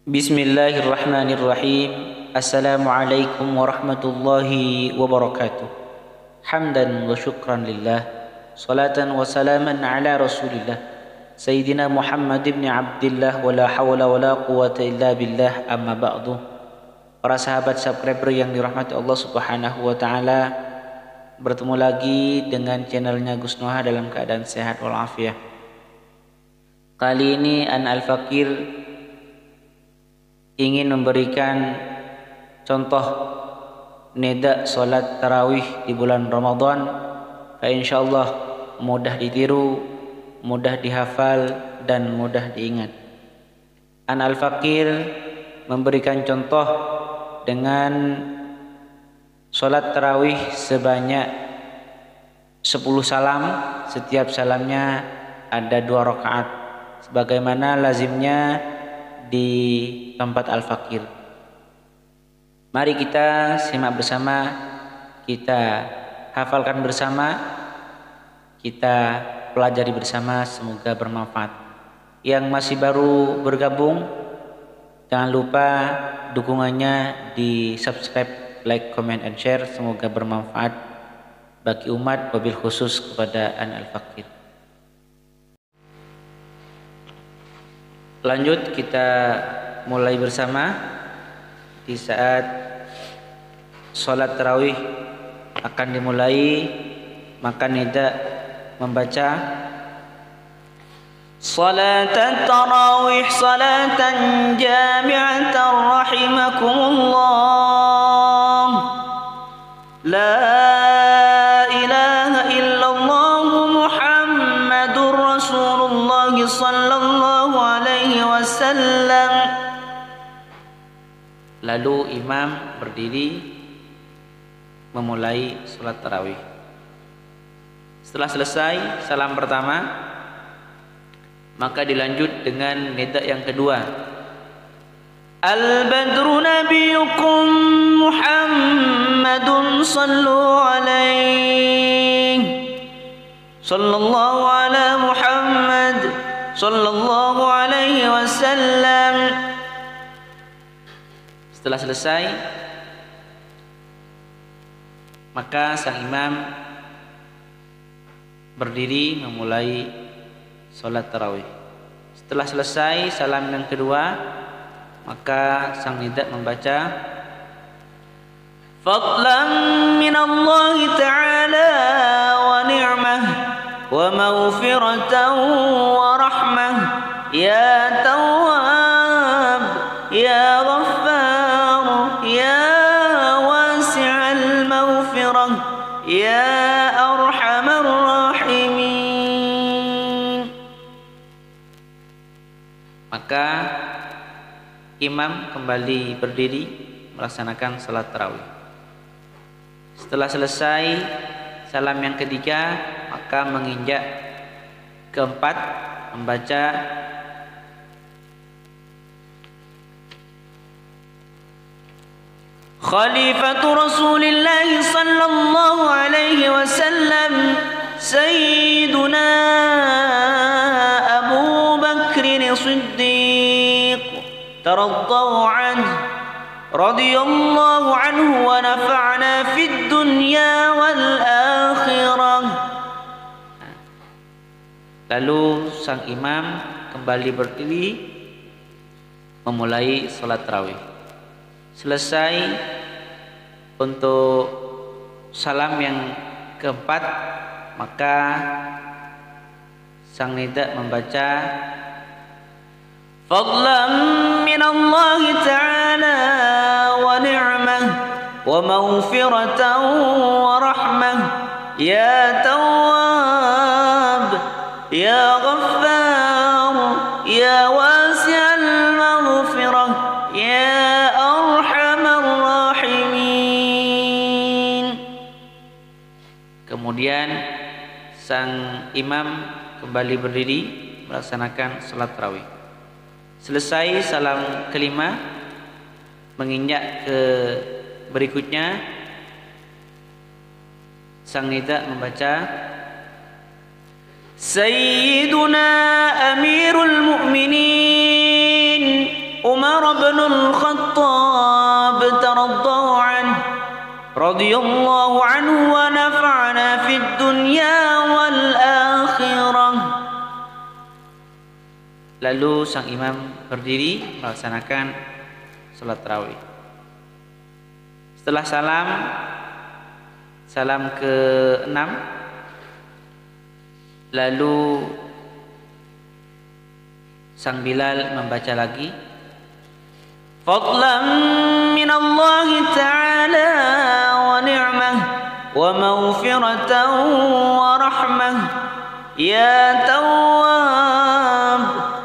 Bismillahirrahmanirrahim. Assalamualaikum warahmatullahi wabarakatuh. Hamdan wa syukran lillah. Salatan wa salaman ala rasulillah Sayyidina Muhammad ibn Abdillah. Wa la hawla wa la quwata illa billah. Amma ba'du. Para sahabat subscriber yang dirahmati Allah subhanahu wa ta'ala, bertemu lagi dengan channelnya Gus Noha dalam keadaan sehat walafiat. Kali ini Ana Al-Fakir ingin memberikan contoh nida solat tarawih di bulan Ramadan. Insyaallah mudah ditiru, mudah dihafal, dan mudah diingat. Ana Al-Fakir memberikan contoh dengan solat tarawih sebanyak 10 salam. Setiap salamnya ada 2 rakaat, sebagaimana lazimnya di tempat Al-Fakir. Mari kita simak bersama, kita hafalkan bersama, kita pelajari bersama, semoga bermanfaat. Yang masih baru bergabung, jangan lupa dukungannya di subscribe, like, comment, and share. Semoga bermanfaat bagi umat, wabil khusus kepada Ana Al-Fakir. Lanjut, kita mulai bersama. Di saat sholat tarawih akan dimulai, maka nida membaca Salat tarawih salatan jami'atan rahimakumullah. La ilaha illallah Muhammadur Rasulullah sallallahu alaihi wasallam. Lalu imam berdiri memulai sholat tarawih. Setelah selesai salam pertama, maka dilanjut dengan nida yang kedua. Al-badru nabiyukum Muhammadun sallu alaihi sallallahu ala Muhammad sallallahu alaihi wasallam. Setelah selesai, maka sang imam berdiri memulai sholat tarawih. Setelah selesai salam yang kedua, maka sang nida membaca Fadlan minallahi ta'ala wa ni'mah wa maghfiratan wa rahmah ya tawwab ya ghaffar ya wasi'al maghfirah ya arhamar rahimin. Maka imam kembali berdiri melaksanakan salat tarawih. Setelah selesai salam yang ketiga, maka menginjak keempat membaca Khalifatu Rasulillah sallallahu alaihi wasallam Sayyiduna Abu Bakr Siddiq taraddahu anhu radhiyallahu anhu wa nafa'na fid dunya wal akhirah. Lalu sang imam kembali berdiri memulai salat tarawih. Selesai untuk salam yang keempat, maka sang nida membaca Fadlan minallahi ta'ala wa ni'mah wa maghfiratan wa rahmah ya tawwab ya ghaffar ya wasi'al maghfirah ya arhamar rahimin. Kemudian sang imam kembali berdiri melaksanakan salat tarawih. Selesai salam kelima, menginjak ke berikutnya, sang nida membaca Sayyiduna Amirul Mu'minin Umar بن الخطاب ترضوا عنه رضي الله عنه ونفعنا في الدنيا والآخرة. Lalu sang imam berdiri melaksanakan salat tarawih. Setelah salam ke-6, lalu sang Bilal membaca lagi, fadlan min Allah ta'ala wa ni'mah wa maghfiratan wa rahmah ya tawwab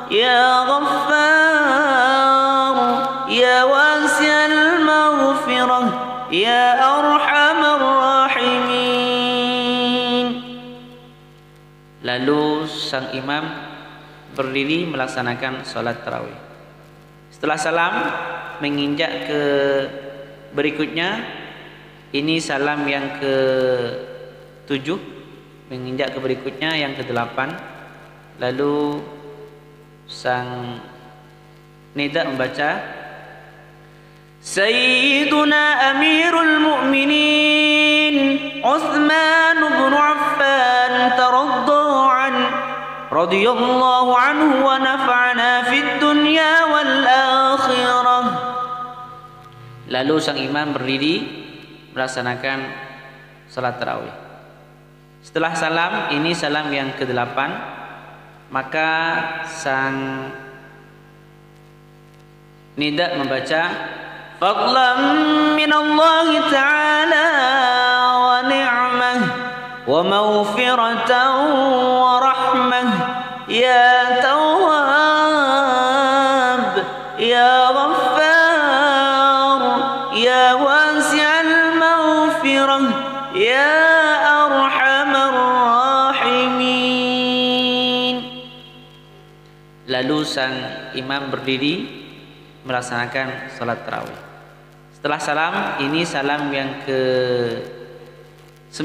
ya ghaffar ya wasi'al maghfirah ya arhamar rahimin. Lalu sang imam berdiri melaksanakan sholat tarawih. Setelah salam menginjak ke berikutnya, ini salam yang ke-7, menginjak ke berikutnya yang ke-8. Lalu sang nida membaca, Sayyiduna Amirul Mu'minin Uthman bin Affan taraddu an radhiyallahu anhu wa nafa'ana fid dunya wal akhirah. Lalu sang imam berdiri melaksanakan salat tarawih. Setelah salam, ini salam yang ke-8, maka sang nida membaca fadlan min Allah ta'ala wa ni'mah wa maghfiratan wa rahmah ya tawwab ya ghaffar ya wasi'al maghfirah ya arhamar rahimin. Lalu sang imam berdiri melaksanakan salat tarawih. Setelah salam, ini salam yang ke-9,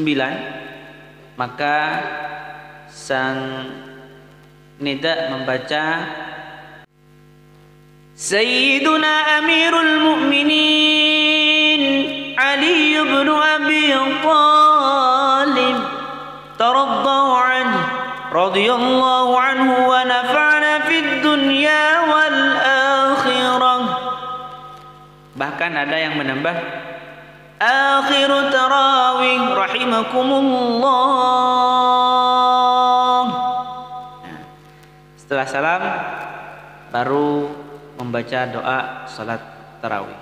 maka sang nida membaca Sayyiduna Amirul Mu'minin Ali bin Abi Thalib taraddu anhu radhiyallahu anhu wa nafa'ana fid dunya wal akhirah. Bahkan ada yang menambah akhiru tarawih rahimakumullah. Setelah salam baru membaca doa salat tarawih.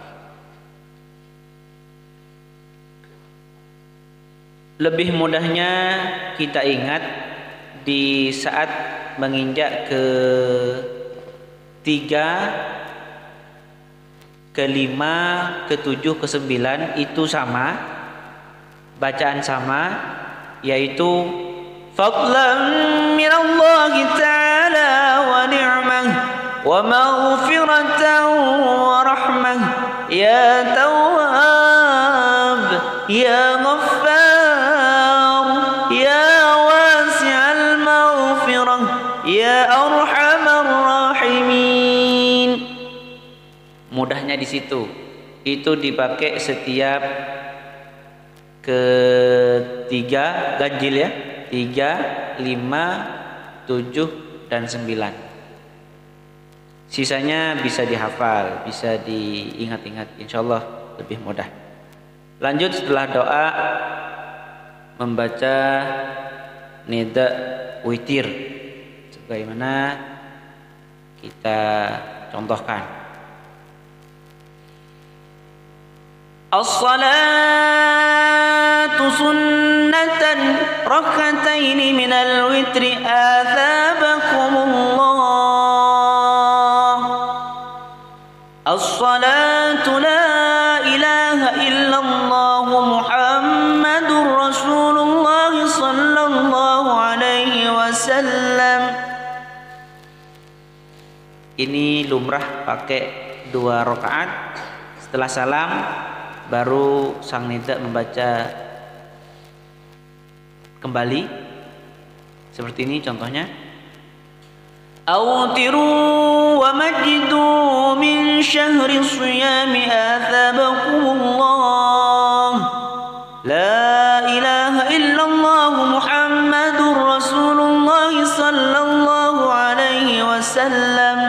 Lebih mudahnya kita ingat di saat menginjak ke 3, ke-5, ke-7, ke-9 itu sama, bacaan sama, yaitu fadlan min Allah ta'ala wa ni'mah wa maghfiratan wa rahmah ya tawwab ya ghaffar ya wasi'al maghfirah ya arhamar rahimin. Mudahnya di situ. Itu dipakai setiap ke-3 ganjil ya. 3, 5, 7 dan 9. Sisanya bisa dihafal, bisa diingat-ingat, insyaallah lebih mudah. Lanjut setelah doa membaca nida witir sebagaimana kita contohkan. As-salatu sunnatan rak'ataini minal witri athabakumullah. As-salatu la ilaha illallah Muhammadur Rasulullah sallallahu alaihi wasallam. Ini lumrah pakai 2 rakaat. Setelah salam baru sang nida membaca kembali seperti ini contohnya. Autiru wa majidu min شهر الصيام آثابكم الله لا إله إلا الله محمد رسول الله صلى الله عليه وسلم.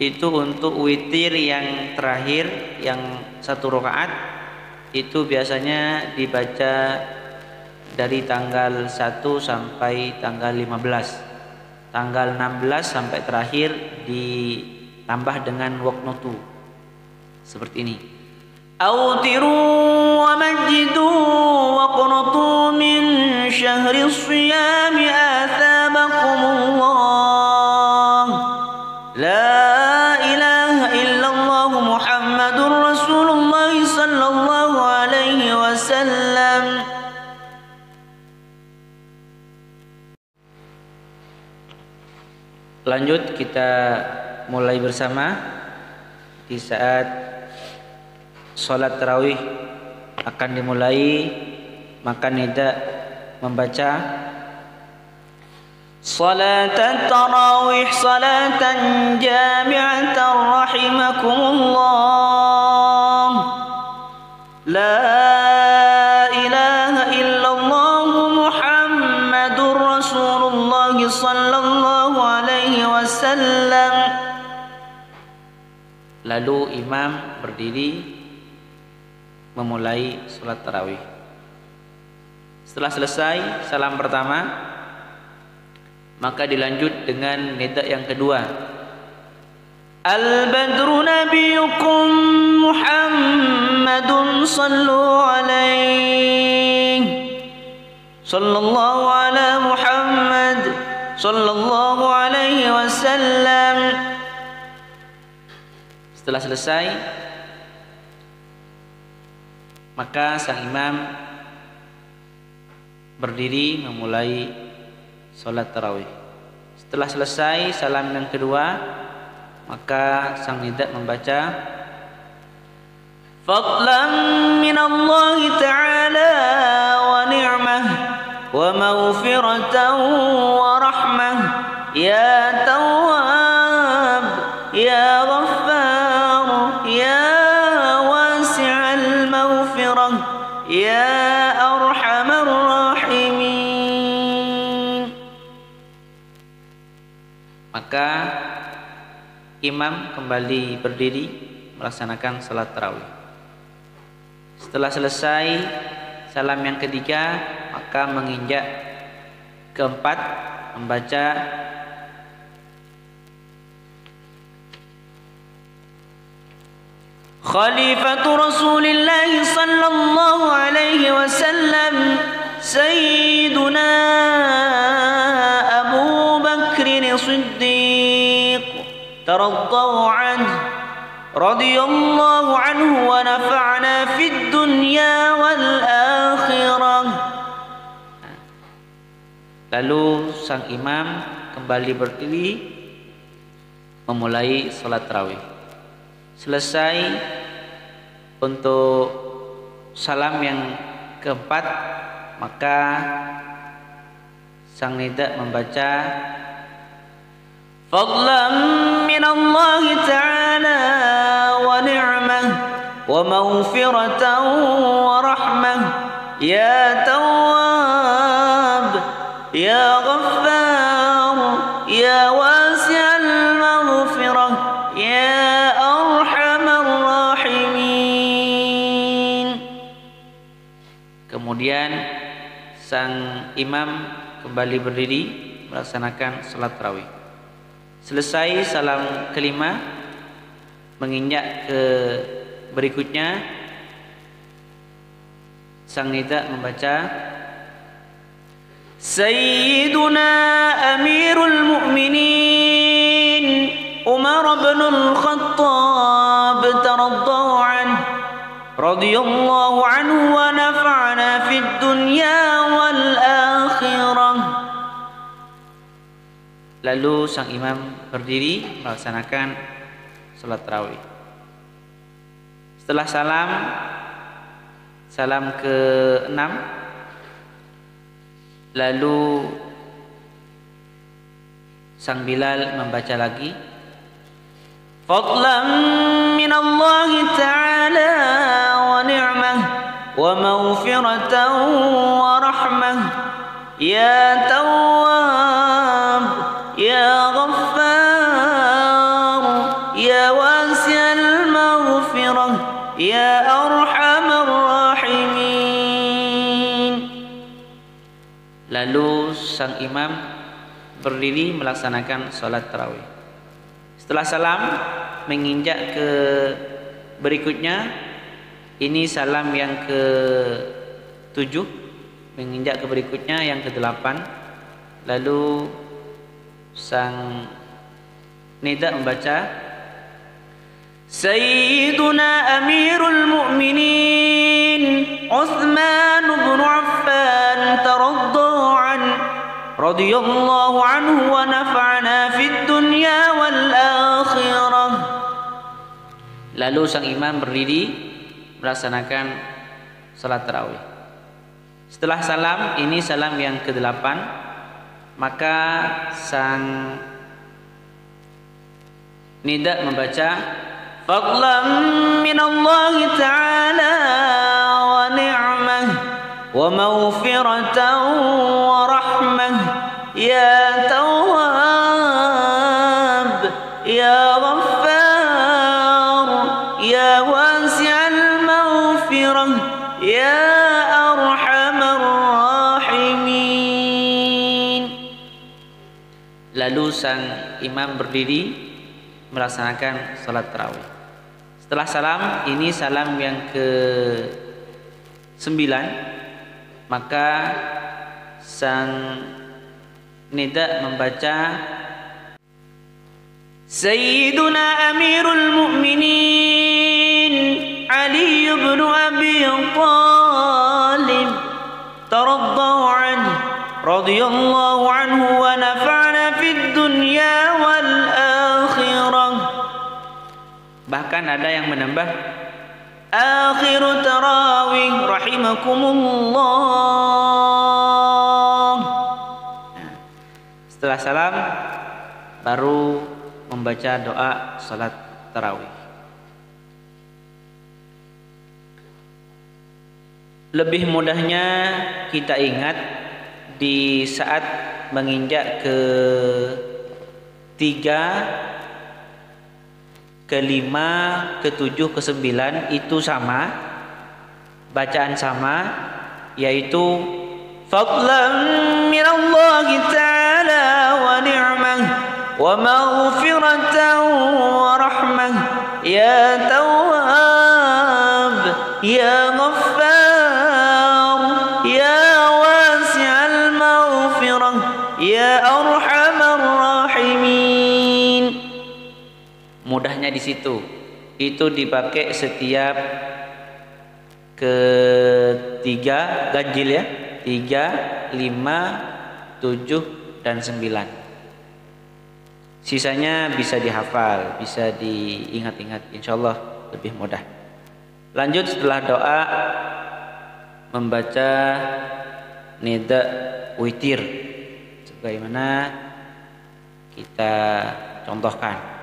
Itu untuk witir yang terakhir, yang 1 rakaat itu biasanya dibaca dari tanggal 1 sampai tanggal 15. Tanggal 16 sampai terakhir ditambah dengan waqnutu. Seperti ini. Autiru wa majjidu waqnutu min syahri shiyami athabakumullah. La ilaha illallah Muhammadur Rasulullah sallallahu alaihi wasallam. Lanjut kita mulai bersama. Di saat sholat tarawih akan dimulai, maka nida membaca salatan tarawih salatan jami'atan rahimakumullah la ilaha illallah Muhammadur Rasulullah sallallahu alaihi wasallam. Lalu imam berdiri memulai sholat tarawih. Setelah selesai salam pertama, maka dilanjut dengan nida yang kedua. Al-badru nabiyukum Muhammadun sallu alaihi sallallahu ala Muhammad sallallahu alaihi wasallam. Setelah selesai, maka sang imam berdiri memulai sholat tarawih. Setelah selesai salam yang kedua, maka sang nida membaca fadlan minallahi ta'ala wa ni'mah wa maghfiratan wa rahmah ya tawwab ya ghaffar ya wasi'al maghfirah ya arhamar rahimin. Maka imam kembali berdiri melaksanakan salat tarawih. Setelah selesai salam yang ketiga, maka menginjak keempat membaca Khalifatu Rasulillah sallallahu alaihi wasallam Sayyiduna Abu Bakr Siddiq taraddahu anhu radhiyallahu anhu wa nafa'na fid dunya wal akhirah. Lalu sang imam kembali berdiri memulai salat tarawih. Selesai untuk salam yang keempat, maka sang nida membaca fadlan minallahi ta'ala wa ni'mah wa maghfiratan wa rahmah ya tawwab ya ghaffar ya wasi'al maghfirah ya arhamar rahimin. Kemudian sang imam kembali berdiri melaksanakan salat tarawih. Selesai salam kelima, menginjak ke berikutnya, sang nida membaca Sayyiduna Amirul Mu'minin Umar bin Al-Khattab taraddahu anhu radhiyallahu anhu wa nafa'na fid dunya wal akhirah. Lalu sang imam berdiri melaksanakan salat tarawih. Setelah salam ke-6, lalu sang Bilal membaca lagi fadlan min Allah ta'ala wa ni'mah wa maghfiratan wa rahmah ya Tawwab ya Ghaffar ya wasi'al maghfirah ya arhamar rahimin. Lalu sang imam berdiri melaksanakan sholat tarawih. Setelah salam menginjak ke berikutnya, ini salam yang ke-7, menginjak ke berikutnya yang ke-8. Lalu sang nida membaca Sayyiduna Amirul Mu'minin Uthman bin Affan taraddu'an radhiyallahu anhu wa nafa'ana fid dunya wal akhirah. Lalu sang imam berdiri melaksanakan salat tarawih. Setelah salam, ini salam yang ke-8, maka sang nida membaca fadlan min Allah ta'ala wa ni'mah wa maghfiratan wa rahmah ya Tawwab ya Ghaffar ya wasi'al maghfirah ya arhamar rahimin. Lalu sang imam berdiri melaksanakan salat tarawih. Setelah salam, ini salam yang ke-9, maka sang nida membaca Sayyiduna Amirul Mu'minin Ali bin Abi Thalib taraddahu anhu radhiyallahu anhu wa nafa'ana fid dunya wal akhirah. Bahkan ada yang menambah akhiru tarawih rahimakumullah. Setelah salam baru membaca doa salat tarawih. Lebih mudahnya kita ingat di saat menginjak ke 3, ke-5, ke-7, ke-9 itu sama, bacaan sama, yaitu fadlan minallahi ta'ala wa ni'mah wa maghfiratan wa rahmah ya Tawwab ya Ghaffar ya wasi'al maghfirah ya arhamar rahimin. Mudahnya di situ. Itu dipakai setiap ke-3 ganjil ya. 3, 5, 7 dan 9. Sisanya bisa dihafal, bisa diingat-ingat, insyaallah lebih mudah. Lanjut setelah doa membaca nida witir sebagaimana kita contohkan.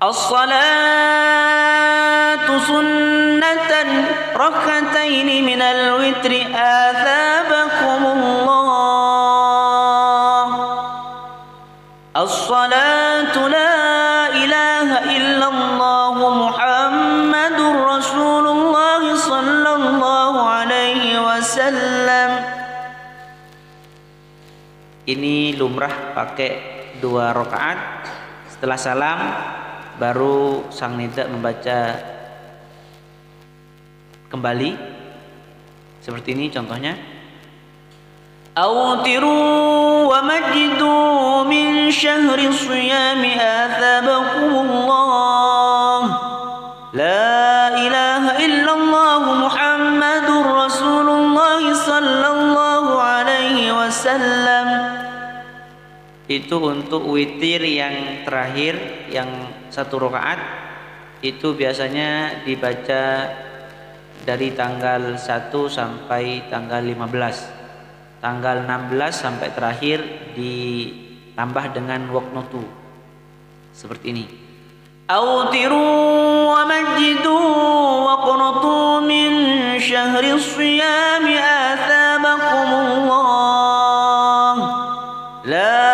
As-salatu sunnatan rak'ataini minal witri athabakumullah. As-salatu la ilaha illallah Muhammadur Rasulullah sallallahu alaihi wasallam. Ini lumrah pakai 2 rakaat. Setelah salam baru sang nida membaca kembali seperti ini contohnya. Autiru wa majidu min syahri siyami athabakumullah. La ilaha illallah Muhammadur Rasulullah sallallahu alaihi wasallam. Itu untuk witir yang terakhir, yang 1 rakaat, itu biasanya dibaca dari tanggal 1 sampai tanggal 15. Tanggal 16 sampai terakhir di ditambah dengan waqnutu seperti ini. أوتروا ومجدوا وقنطوا من شهر الصيام آثابكم الله لا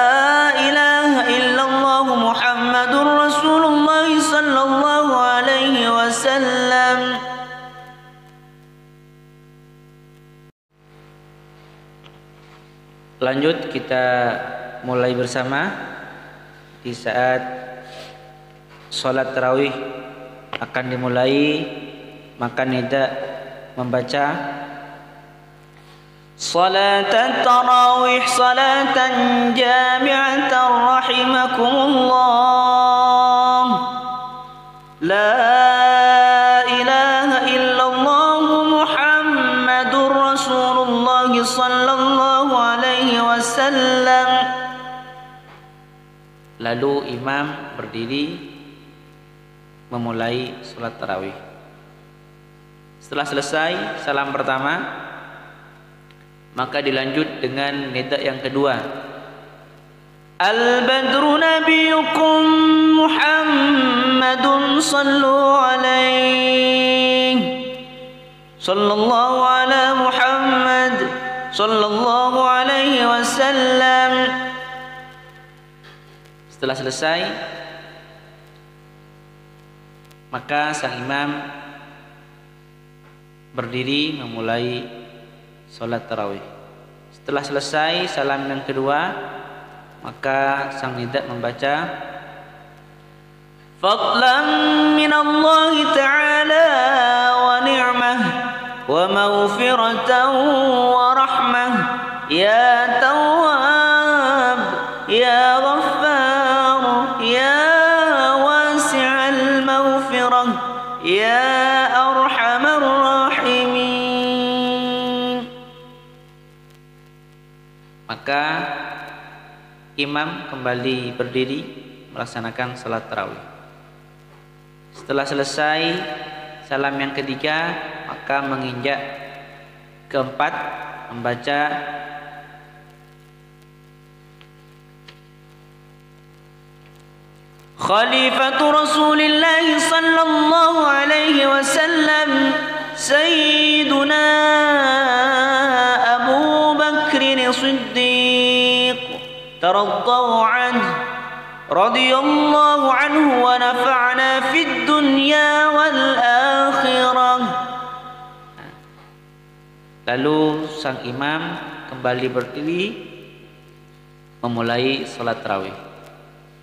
إله إلا الله محمد رسول الله صلى الله عليه وسلم. Lanjut kita mulai bersama di saat sholat tarawih akan dimulai, maka nida membaca Salat tarawih salatan jami'atan rahimakumullah la ilaha illallah Muhammadur Rasulullah sallallahu alaihi wasallam. Lalu imam berdiri memulai sholat tarawih. Setelah selesai salam pertama, maka dilanjut dengan nida yang kedua. Al-badru nabiyukum Muhammadun sallu alaihi sallallahu ala Muhammad sallallahu alaihi wasallam. Setelah selesai, maka sang imam berdiri memulai sholat tarawih. Setelah selesai salam yang kedua, maka sang nida membaca Fadlan min Allah ta'ala wa ni'mah wa maghfiratan wa rahmah ya tawwab ya ghaffar ya ya arhamar rahimin. Maka imam kembali berdiri melaksanakan salat tarawih. Setelah selesai salam yang ketiga, maka menginjak keempat membaca Khalifatu Rasulillah sallallahu alaihi wasallam Sayyiduna Abu Bakr Siddiq taraddahu anhu radhiyallahu anhu wa nafa'na fid dunya wal akhirah. Lalu sang imam kembali berdiri memulai salat tarawih.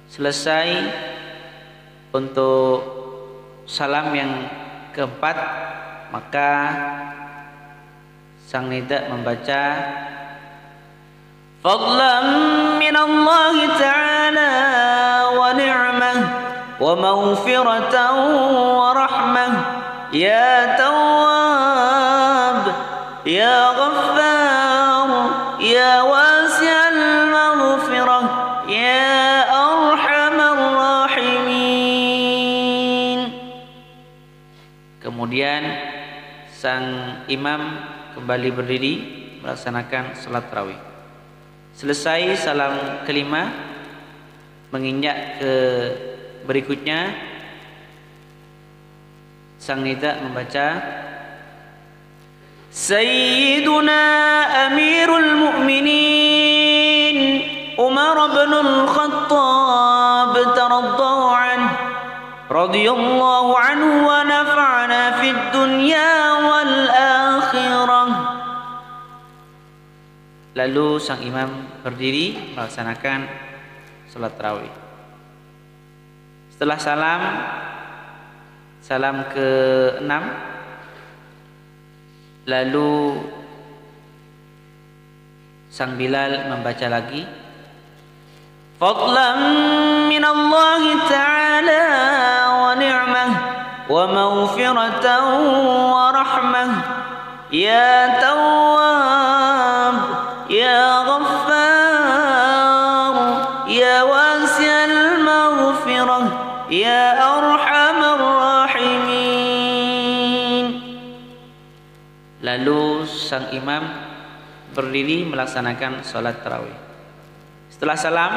Selesai untuk salam yang keempat, maka sang nida membaca Fadlan min Allah ta'ala wa ni'mah wa maghfiratan wa rahmah ya tawwab ya ghaffar ya wasi'al maghfirah ya arhamar rahimin. Kemudian sang imam kembali berdiri melaksanakan salat tarawih. Selesai salam kelima, menginjak ke berikutnya, sang nida membaca Sayyiduna Amirul Mu'minin Umar bin Al-Khattab taraddahu anhu radhiyallahu anhu wa nafa'na fid dunya wal akhirah. Lalu sang imam berdiri melaksanakan salat tarawih. Setelah salam ke-6, lalu sang Bilal membaca lagi Fadlan min Allah ta'ala wa ni'mah wa maghfiratan wa rahmah ya tawwab ya ghaffar ya wasi'al maghfirah ya arhamar rahimin. Lalu sang imam berdiri melaksanakan sholat tarawih. Setelah salam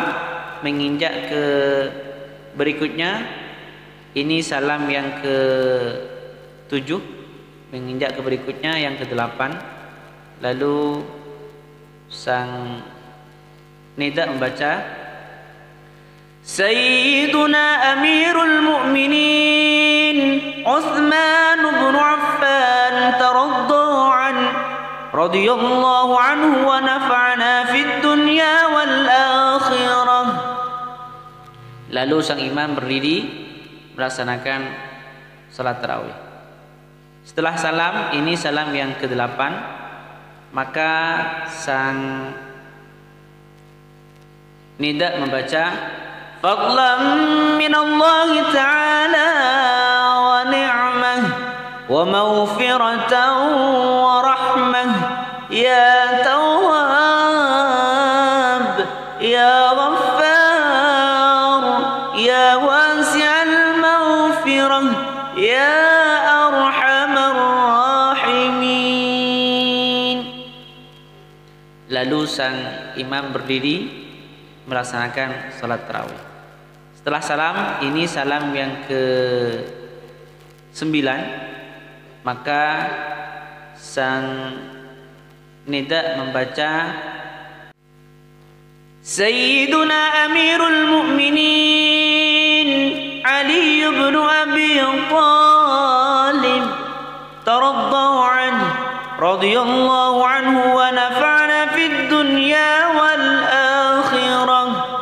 menginjak ke berikutnya, ini salam yang ke-7, menginjak ke berikutnya yang ke-8. Lalu sang nida membaca, Sayyiduna Amirul Mu'minin Uthman bin Affan taraddu'an radhiyallahu anhu wa nafa'ana fid dunya wal akhirah. Lalu sang imam berdiri melaksanakan salat tarawih. Setelah salam, ini salam yang ke-8, maka sang nida membaca, fadlan minallahi ta'ala wa ni'mah wa maghfiratan wa rahmah ya tawwab ya ghaffar ya wasi'al maghfirah ya arhamar rahimin. Lalu sang imam berdiri melaksanakan salat tarawih. Setelah salam, ini salam yang ke-9, maka sang nida membaca, Sayyiduna Amirul Mu'minin Ali bin Abi Thalib taraddahu anhu radhiyallahu anhu wa nafa'ana fid dunya wal akhirah.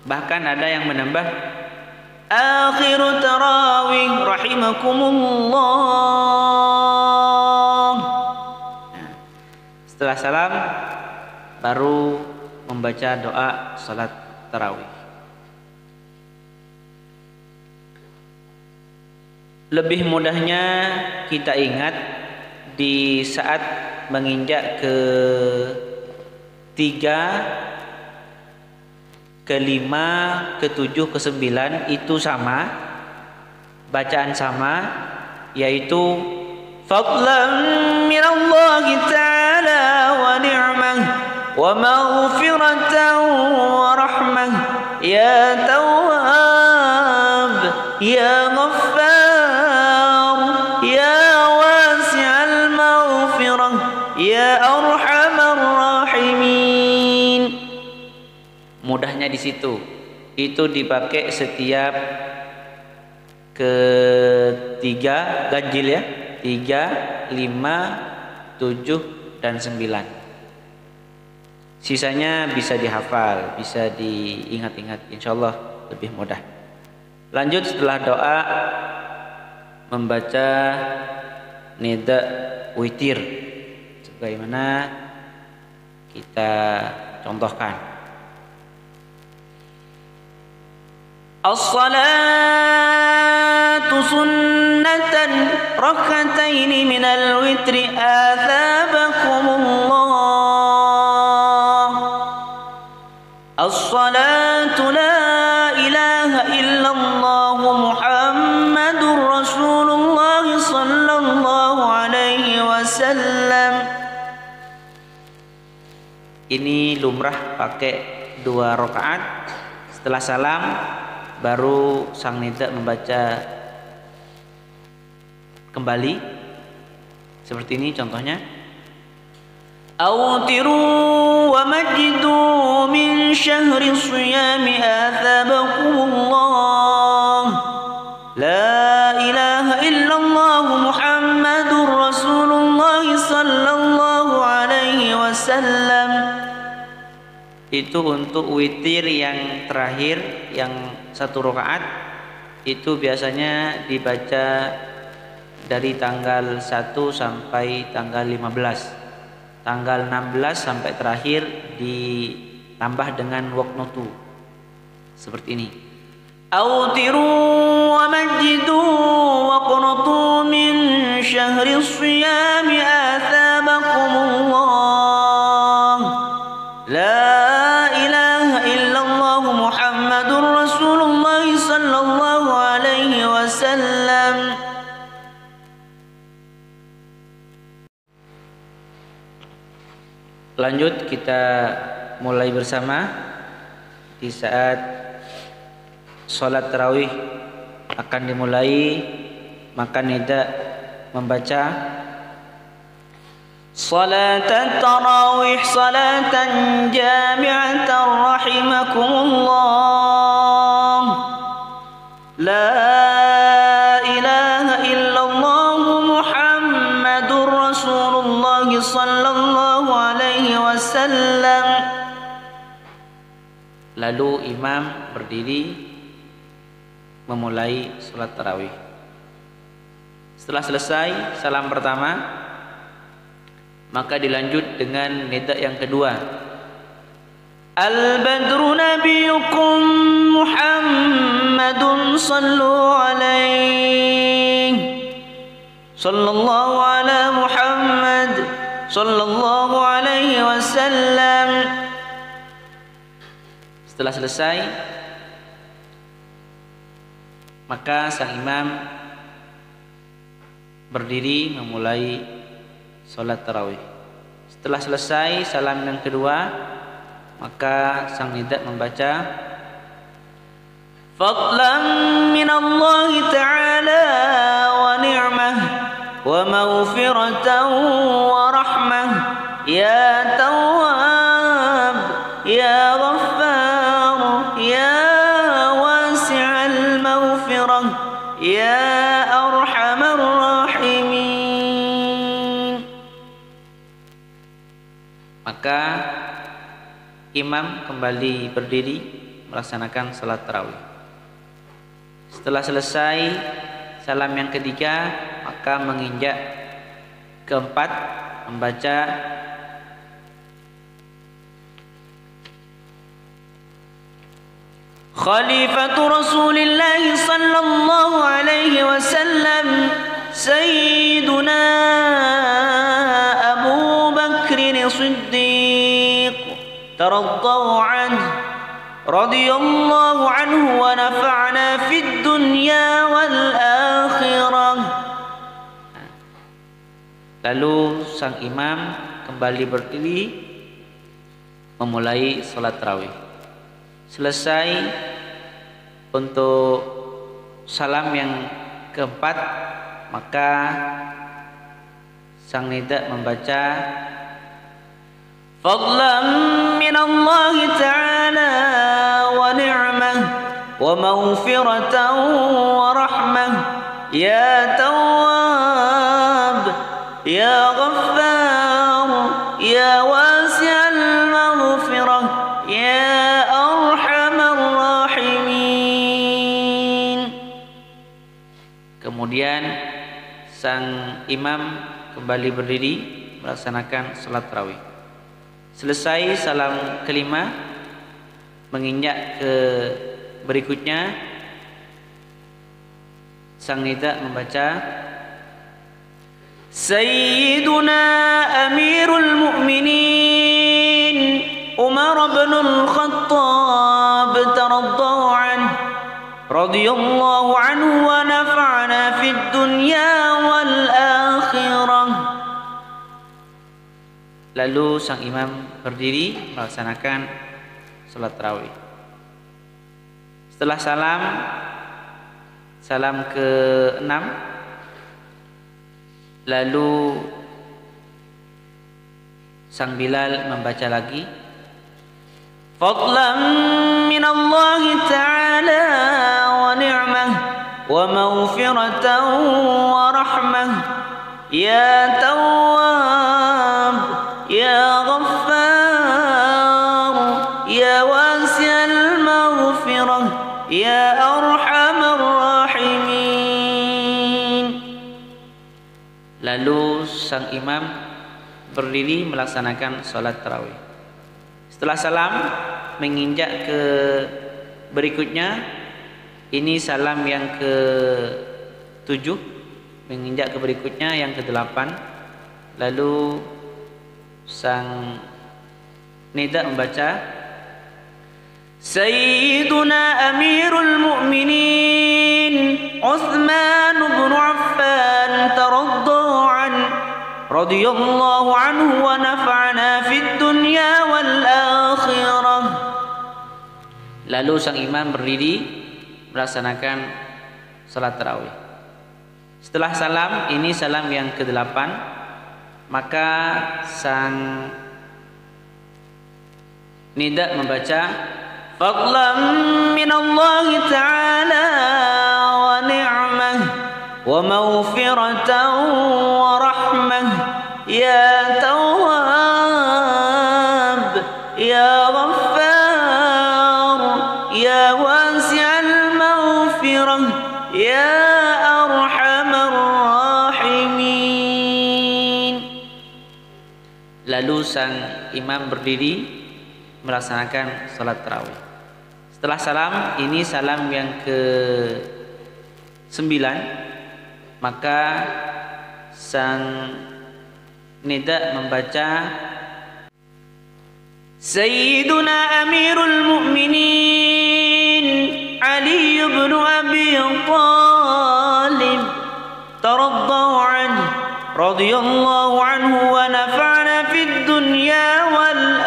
Bahkan ada yang menambah, akhiru tarawih rahimakumullah. Setelah salam baru membaca doa salat tarawih. Lebih mudahnya kita ingat di saat menginjak ke-3, ke-5, ke-7, ke-9 itu sama, bacaan sama, yaitu fadlan minallahi ta'ala wa ni'mah wa maghfiratan wa rahmah ya tawwab ya ghaffar ya wasi'al maghfirah ya arhamar rahimin. Mudahnya di situ. Itu dipakai setiap ke-3 ganjil ya. 3, 5, 7 dan 9. Sisanya bisa dihafal, bisa diingat-ingat, insyaallah lebih mudah. Lanjut setelah doa membaca nida witir sebagaimana kita contohkan. As-salatu sunnatan rak'ataini minal witri athabakumullah. As-salatu la ilaha illallah Muhammadur Rasulullah sallallahu alaihi wasallam. Ini lumrah pakai 2 rakaat. Setelah salam baru sang nida membaca kembali seperti ini contohnya, awtiru wa majidu min syahri siyami athabakumullah la ilaha illallah Muhammadur Rasulullah sallallahu alaihi wasallam. Itu untuk witir yang terakhir, yang 1 rakaat, itu biasanya dibaca dari tanggal 1 sampai tanggal 15. Tanggal 16 sampai terakhir ditambah dengan waqnutu seperti ini. Awtiru wa majidu wa qnutu min syahri siyami athabakumullah la ilaha illallah Muhammadur Rasulullah sallallahu alaihi wasallam. Lanjut kita mulai bersama di saat sholat tarawih akan dimulai, maka nida membaca salat tarawih salatan jami'atan rahimakumullah, la ilaha illallah Muhammadur Rasulullah sallallahu alaihi wasallam. Lalu imam berdiri memulai sholat tarawih. Setelah selesai salam pertama, maka dilanjut dengan nida yang kedua. Al-badru nabiyukum Muhammadun sallu alaihi, sallallahu ala Muhammad sallallahu alaihi wasallam. Setelah selesai, maka sang imam berdiri memulai sholat tarawih. Setelah selesai salam yang kedua, maka sang nida membaca fadlan minallahi ta'ala wa ni'mah wa maghfiratan wa rahmah, ya tawwab ya ghaffar ya wasi'al maghfirah ya arhamar rahimin. Maka imam kembali berdiri melaksanakan salat tarawih. Setelah selesai salam yang ketiga, maka menginjak keempat membaca Khalifatu Rasulillah sallallahu alaihi wasallam Sayyiduna Abu Bakr Siddiq taraddahu anhu radhiyallahu anhu wa nafa'na fid dunya wal akhirah. Lalu sang imam kembali berdiri memulai salat tarawih. Selesai untuk salam yang keempat, maka sang nida membaca fadlan minallahi ta'ala wa ni'mah wa maghfiratan wa rahmah, ya tawwab ya ghaffar ya wasi'al maghfirah ya arhamar rahimin. Kemudian sang imam kembali berdiri melaksanakan salat tarawih. Selesai salam kelima, menginjak ke berikutnya, sang nida membaca Sayyiduna Amirul Mu'minin Umar bin Al-Khattab taraddahu anhu radhiyallahu anhu wa nafa'na fid dunya wal akhirah. Lalu sang imam berdiri melaksanakan salat tarawih. Setelah salam ke-6, lalu sang Bilal membaca lagi fadlan minallahi ta'ala wa ni'mah wa maghfiratan wa rahmah, ya tawwab ya ghaffar ya wasi'al maghfirah ya arhamar rahimin. Lalu sang imam berdiri melaksanakan salat tarawih. Setelah salam menginjak ke berikutnya, ini salam yang ke-7, menginjak ke berikutnya yang ke-8. Lalu sang nida membaca Sayyiduna Amirul Mu'minin Uthman bin Affan taraddahu anhu radhiyallahu anhu wa nafa'na fid dunya wal akhirah. Lalu sang imam berdiri melaksanakan salat tarawih. Setelah salam, ini salam yang ke-8, maka sang nida membaca fadlan minallahi ta'ala wa ni'mah wa maghfiratan wa rahmah ya tawwab ya ghaffar ya wasi'al maghfirah ya arhamar rahimin. Lalu sang imam berdiri melaksanakan salat tarawih. Setelah salam, ini salam yang ke-9, maka sang nida membaca Sayyiduna Amirul Mu'minin Ali ibn Abi Talib taraddahu anhu radhiyallahu anhu wa nafa'ana fid dunya wal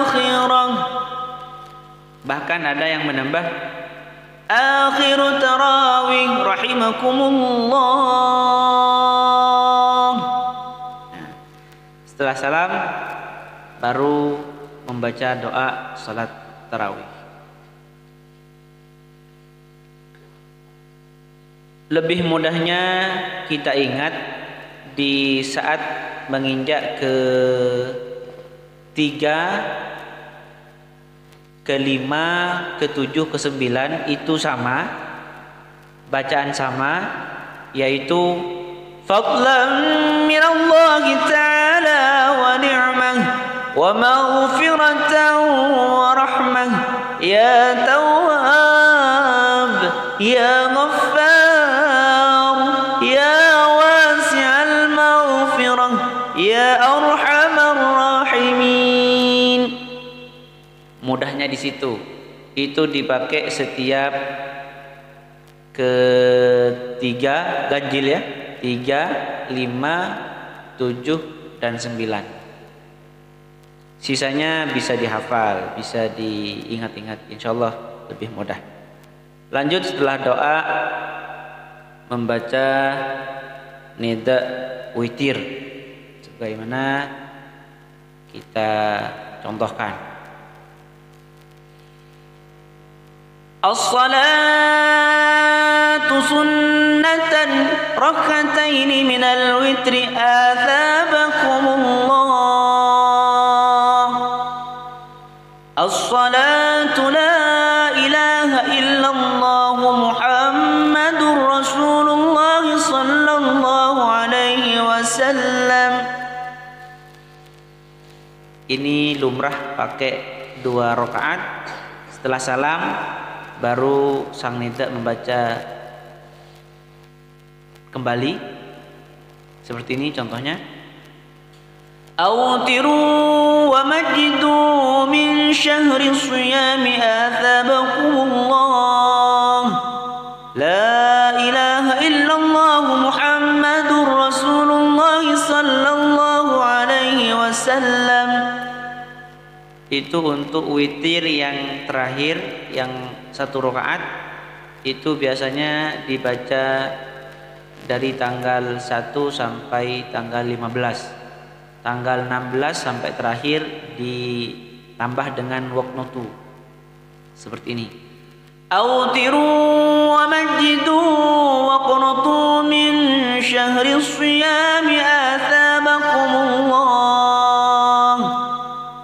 akhirah. Bahkan ada yang menambah akhiru tarawih rahimakumullah. Setelah salam baru membaca doa salat tarawih. Lebih mudahnya kita ingat di saat menginjak ke 3, ke-5, ke-7, ke-9 itu sama, bacaan sama, yaitu fadlan minallahi ta'ala wa ni'mah wa maghfiratan wa rahmah ya tawwab ya ghaffar ya wasi'al maghfirah ya arhamar rahimin. Mudahnya di situ. Itu dipakai setiap ke-3 ganjil ya. 3, 5, 7 dan 9. Sisanya bisa dihafal, bisa diingat-ingat, insyaallah lebih mudah. Lanjut setelah doa membaca nida witir sebagaimana kita contohkan. As-salatu sunnatan rak'ataini minal witri athabakumullah. As-salatu la ilaha illallah Muhammadur Rasulullah sallallahu alaihi wasallam. Ini lumrah pakai 2 rakaat. Setelah salam baru sang nida membaca kembali seperti ini contohnya. Autiru wa majidu min syahri siyami athabakumullah. La ilaha illallah Muhammadur Rasulullah sallallahu alaihi wasallam. Itu untuk witir yang terakhir, yang 1 rakaat, itu biasanya dibaca dari tanggal 1 sampai tanggal 15. Tanggal 16 sampai terakhir ditambah dengan waqnutu seperti ini. Autiru wa majidu waqnutu min syahri siyami athabakumullah.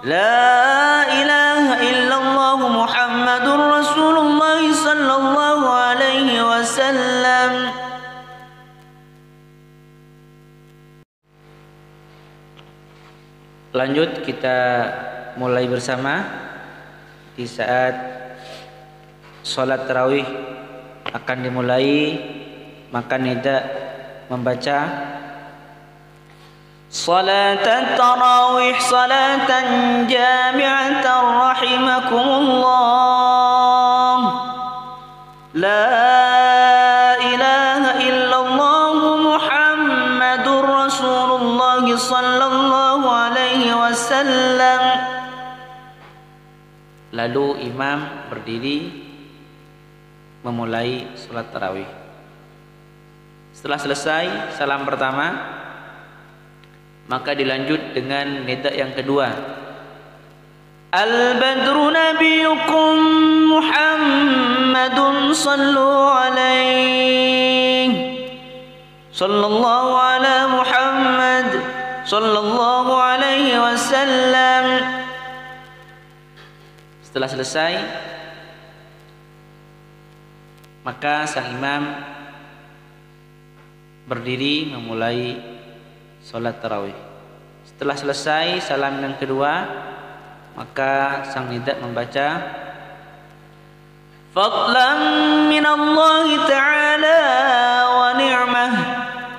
La ilaha illallah Muhammadur Rasulullah sallallahu alaihi wasallam. Lanjut kita mulai bersama. Di saat sholat tarawih akan dimulai, maka nida membaca Salat tarawih salatan jami'atan rahimakumullah. La ilaha illallah Muhammadur Rasulullah sallallahu alaihi wasallam. Lalu imam berdiri berdiri memulai sholat tarawih. Setelah selesai salam pertama, maka dilanjut dengan nida yang kedua. Al-badru nabiyukum Muhammadun sallu alaihi sallallahu ala Muhammad sallallahu alaihi wasallam. Setelah selesai, maka sang imam berdiri memulai sholat tarawih. Setelah selesai salam yang kedua, maka sang nida membaca fadlan min Allah ta'ala wa ni'mah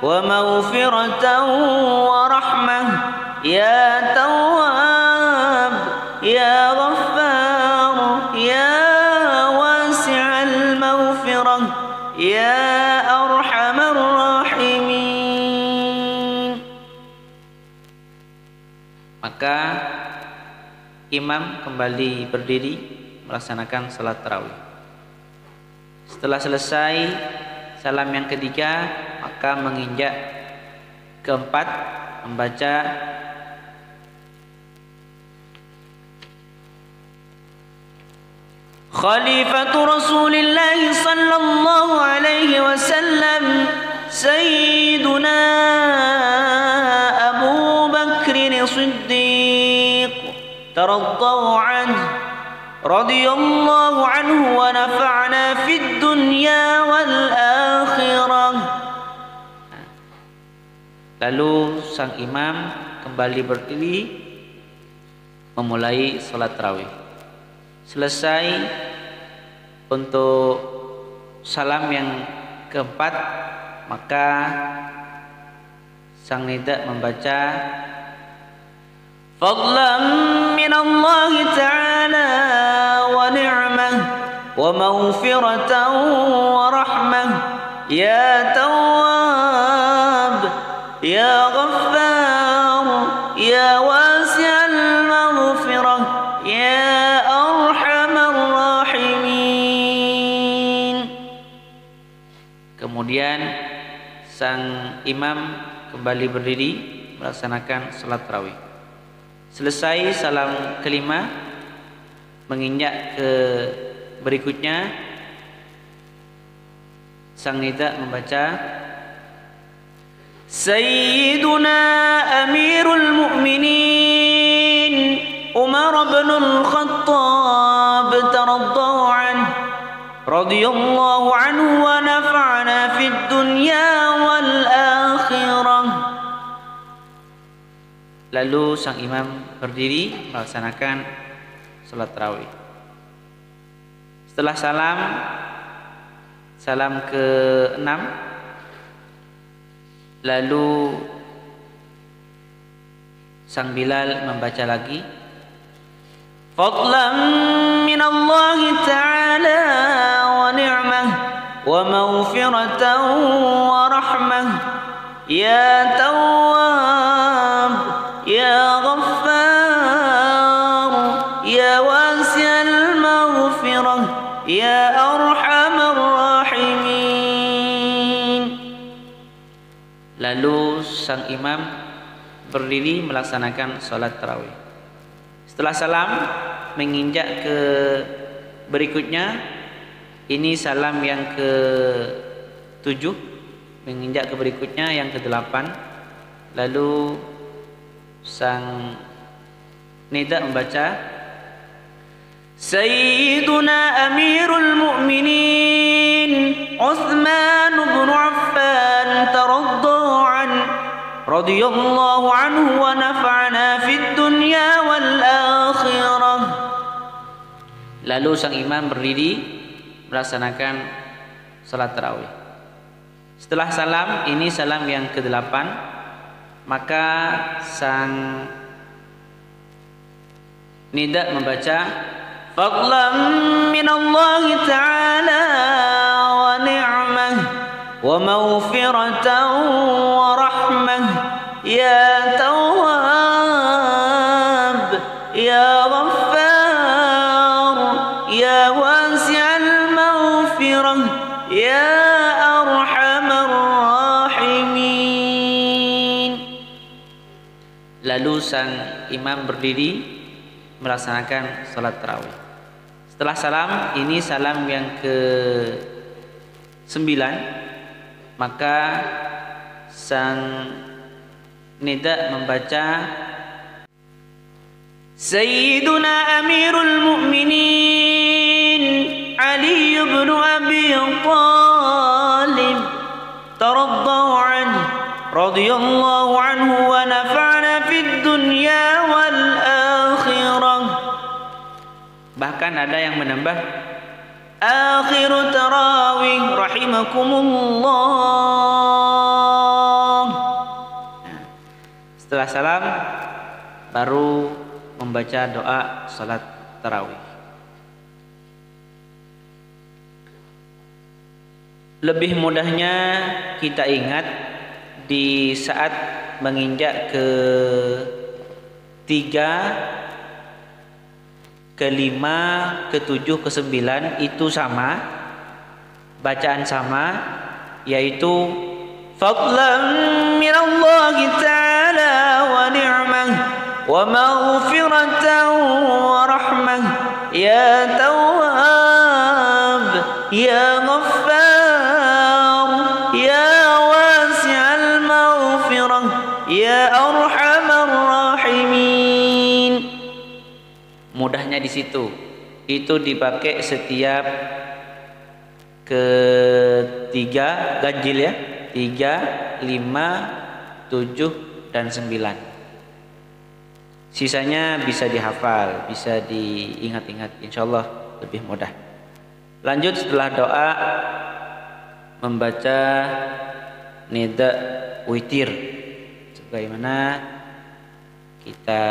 wa maghfiratan wa rahmah ya tawwab ya ghaffar ya wasi'al maghfirah ya arhamar rahimin. Maka imam kembali berdiri melaksanakan salat tarawih. Setelah selesai salam yang ketiga, maka menginjak keempat membaca Khalifatu Rasulillah sallallahu alaihi wasallam Sayyiduna Abu Bakr Siddiq taraddahu anhu radhiyallahu anhu wa nafa'na fid dunya wal akhirah. Lalu sang imam kembali berdiri memulai salat tarawih. Selesai untuk salam yang keempat, maka sang nida membaca fadlan min Allah ta'ala wa ni'mah wa maghfiratan wa rahmah ya tawwab ya ghaffar ya wasi'al maghfirah ya arhamar rahimin. Kemudian sang imam kembali berdiri melaksanakan salat tarawih. Selesai salam kelima, menginjak ke berikutnya, sang nida membaca Sayyiduna Amirul Mu'minin Umar bin Al-Khattab taraddahu anhu radhiyallahu anhu wa nafa'na fid dunya wal akhirah. Lalu sang imam berdiri melaksanakan salat tarawih. Setelah salam ke-6, lalu sang Bilal membaca lagi fadlan min Allah ta'ala wa ni'mah wa maghfiratan wa rahmah ya tawwab ya ghaffar ya wasi'al maghfirah ya arhamar rahimin. Lalu sang imam berdiri melaksanakan salat tarawih. Setelah salam menginjak ke berikutnya, ini salam yang ke-7, menginjak ke berikutnya yang ke-8. Lalu sang nida membaca Sayyiduna Amirul Mu'minin Uthman bin Affan taraddahu anhu radhiyallahu anhu wa nafa'na fid dunya wal akhirah. Lalu sang imam berdiri melaksanakan salat tarawih. Setelah salam, ini salam yang ke-8, maka sang nida membaca fadlan min Allah ta'ala wa ni'mah wa maghfiratan wa rahmah ya tawwab ya ghaffar ya يا أرحم الراحمين. Lalu sang imam berdiri melaksanakan salat tarawih. Setelah salam, ini salam yang ke-9, maka sang nida membaca Sayyiduna Amirul Mu'minin Ali ibn Abi Talib taraddahu anhu radhiyallahu anhu wa nafa'ana fid dunya wal akhirah. Bahkan ada yang menambah Akhiru tarawih rahimakumullah. Setelah salam baru membaca doa salat tarawih. Lebih mudahnya kita ingat di saat menginjak ke 3, ke-5, ke-7, ke-9 itu sama, bacaan sama, yaitu fadlan minallahi ta'ala wa ni'mah wa maghfiratan wa rahmah ya tawwab ya ghaffar ya wasi'al maghfirah ya arhamar rahimin. Mudahnya di situ. Itu dipakai setiap ke-3 ganjil ya. 3, 5, 7 dan 9. Sisanya bisa dihafal, bisa diingat-ingat, insyaallah lebih mudah. Lanjut setelah doa membaca nida witir sebagaimana kita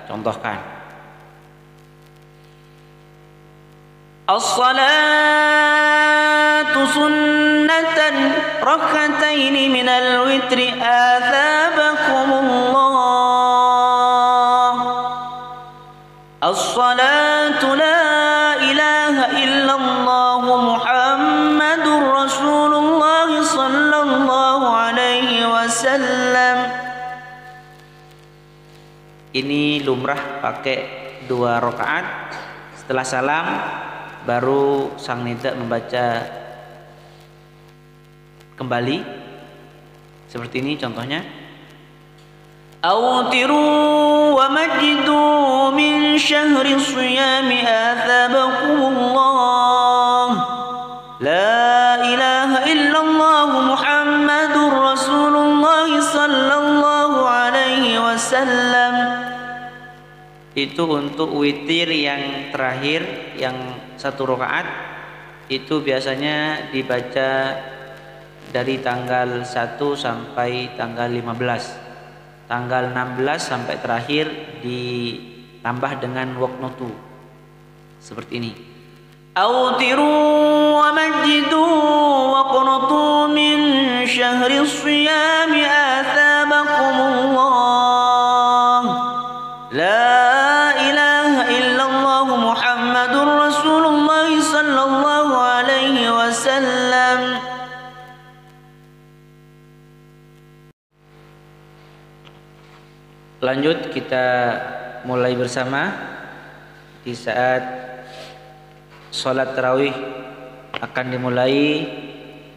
contohkan. As-salatu sunnatan rak'ataini minal witri athabakumullah. As-salatu la ilaha illallah Muhammadur Rasulullah sallallahu alaihi wasallam. Ini lumrah pakai 2 rakaat. Setelah salam baru sang nida membaca kembali seperti ini contohnya. Awtiru wa majdu min syahri siyami athabakumullah. La ilaha illallah Muhammadur Rasulullah sallallahu alaihi wasallam. Itu untuk witir yang terakhir, yang 1 rakaat itu biasanya dibaca dari tanggal 1 sampai tanggal 15. Tanggal 16 sampai terakhir ditambah dengan waqnutu seperti ini. Awtiru wa majdu wa qnutu min syahri siyami athabakumullah. La ilaha illallah Muhammadur Rasulullah sallallahu alaihi wasallam. Lanjut kita mulai bersama. Di saat sholat tarawih akan dimulai,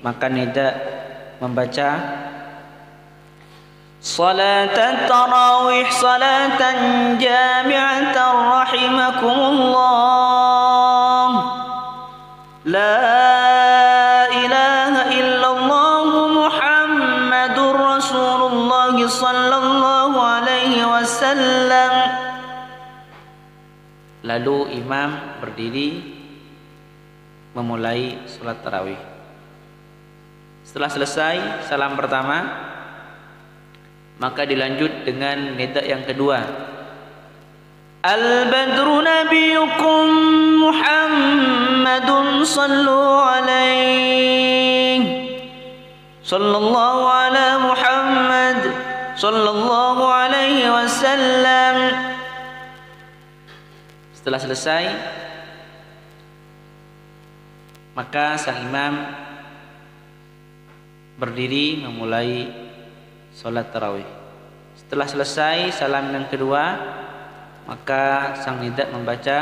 maka nida membaca Salatan tarawih salatan jami'atan rahimakumullah. La ilaha illallah Muhammadur Rasulullah sallallahu alaihi wasallam. Lalu imam berdiri memulai sholat tarawih. Setelah selesai salam pertama, maka dilanjut dengan nida yang kedua. Al-badru nabiyukum Muhammadun sallu alaihi. Sallallahu ala Muhammad sallallahu alaihi wasallam. Setelah selesai, maka sang imam berdiri memulai sholat tarawih. Setelah selesai salam yang kedua, maka sang nida membaca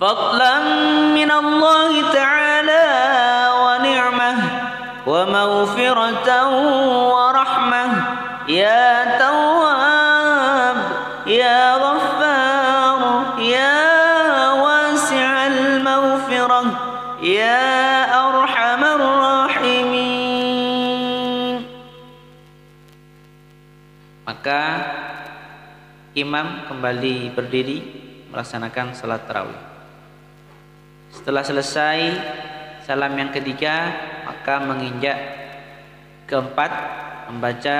fadlan min Allah ta'ala wa ni'mah wa maghfiratan wa rahmah ya tawwab ya ghaffar ya wasi'al maghfirah ya arhamar rahimin. Maka imam kembali berdiri melaksanakan salat tarawih. Setelah selesai salam yang ketiga, maka menginjak keempat membaca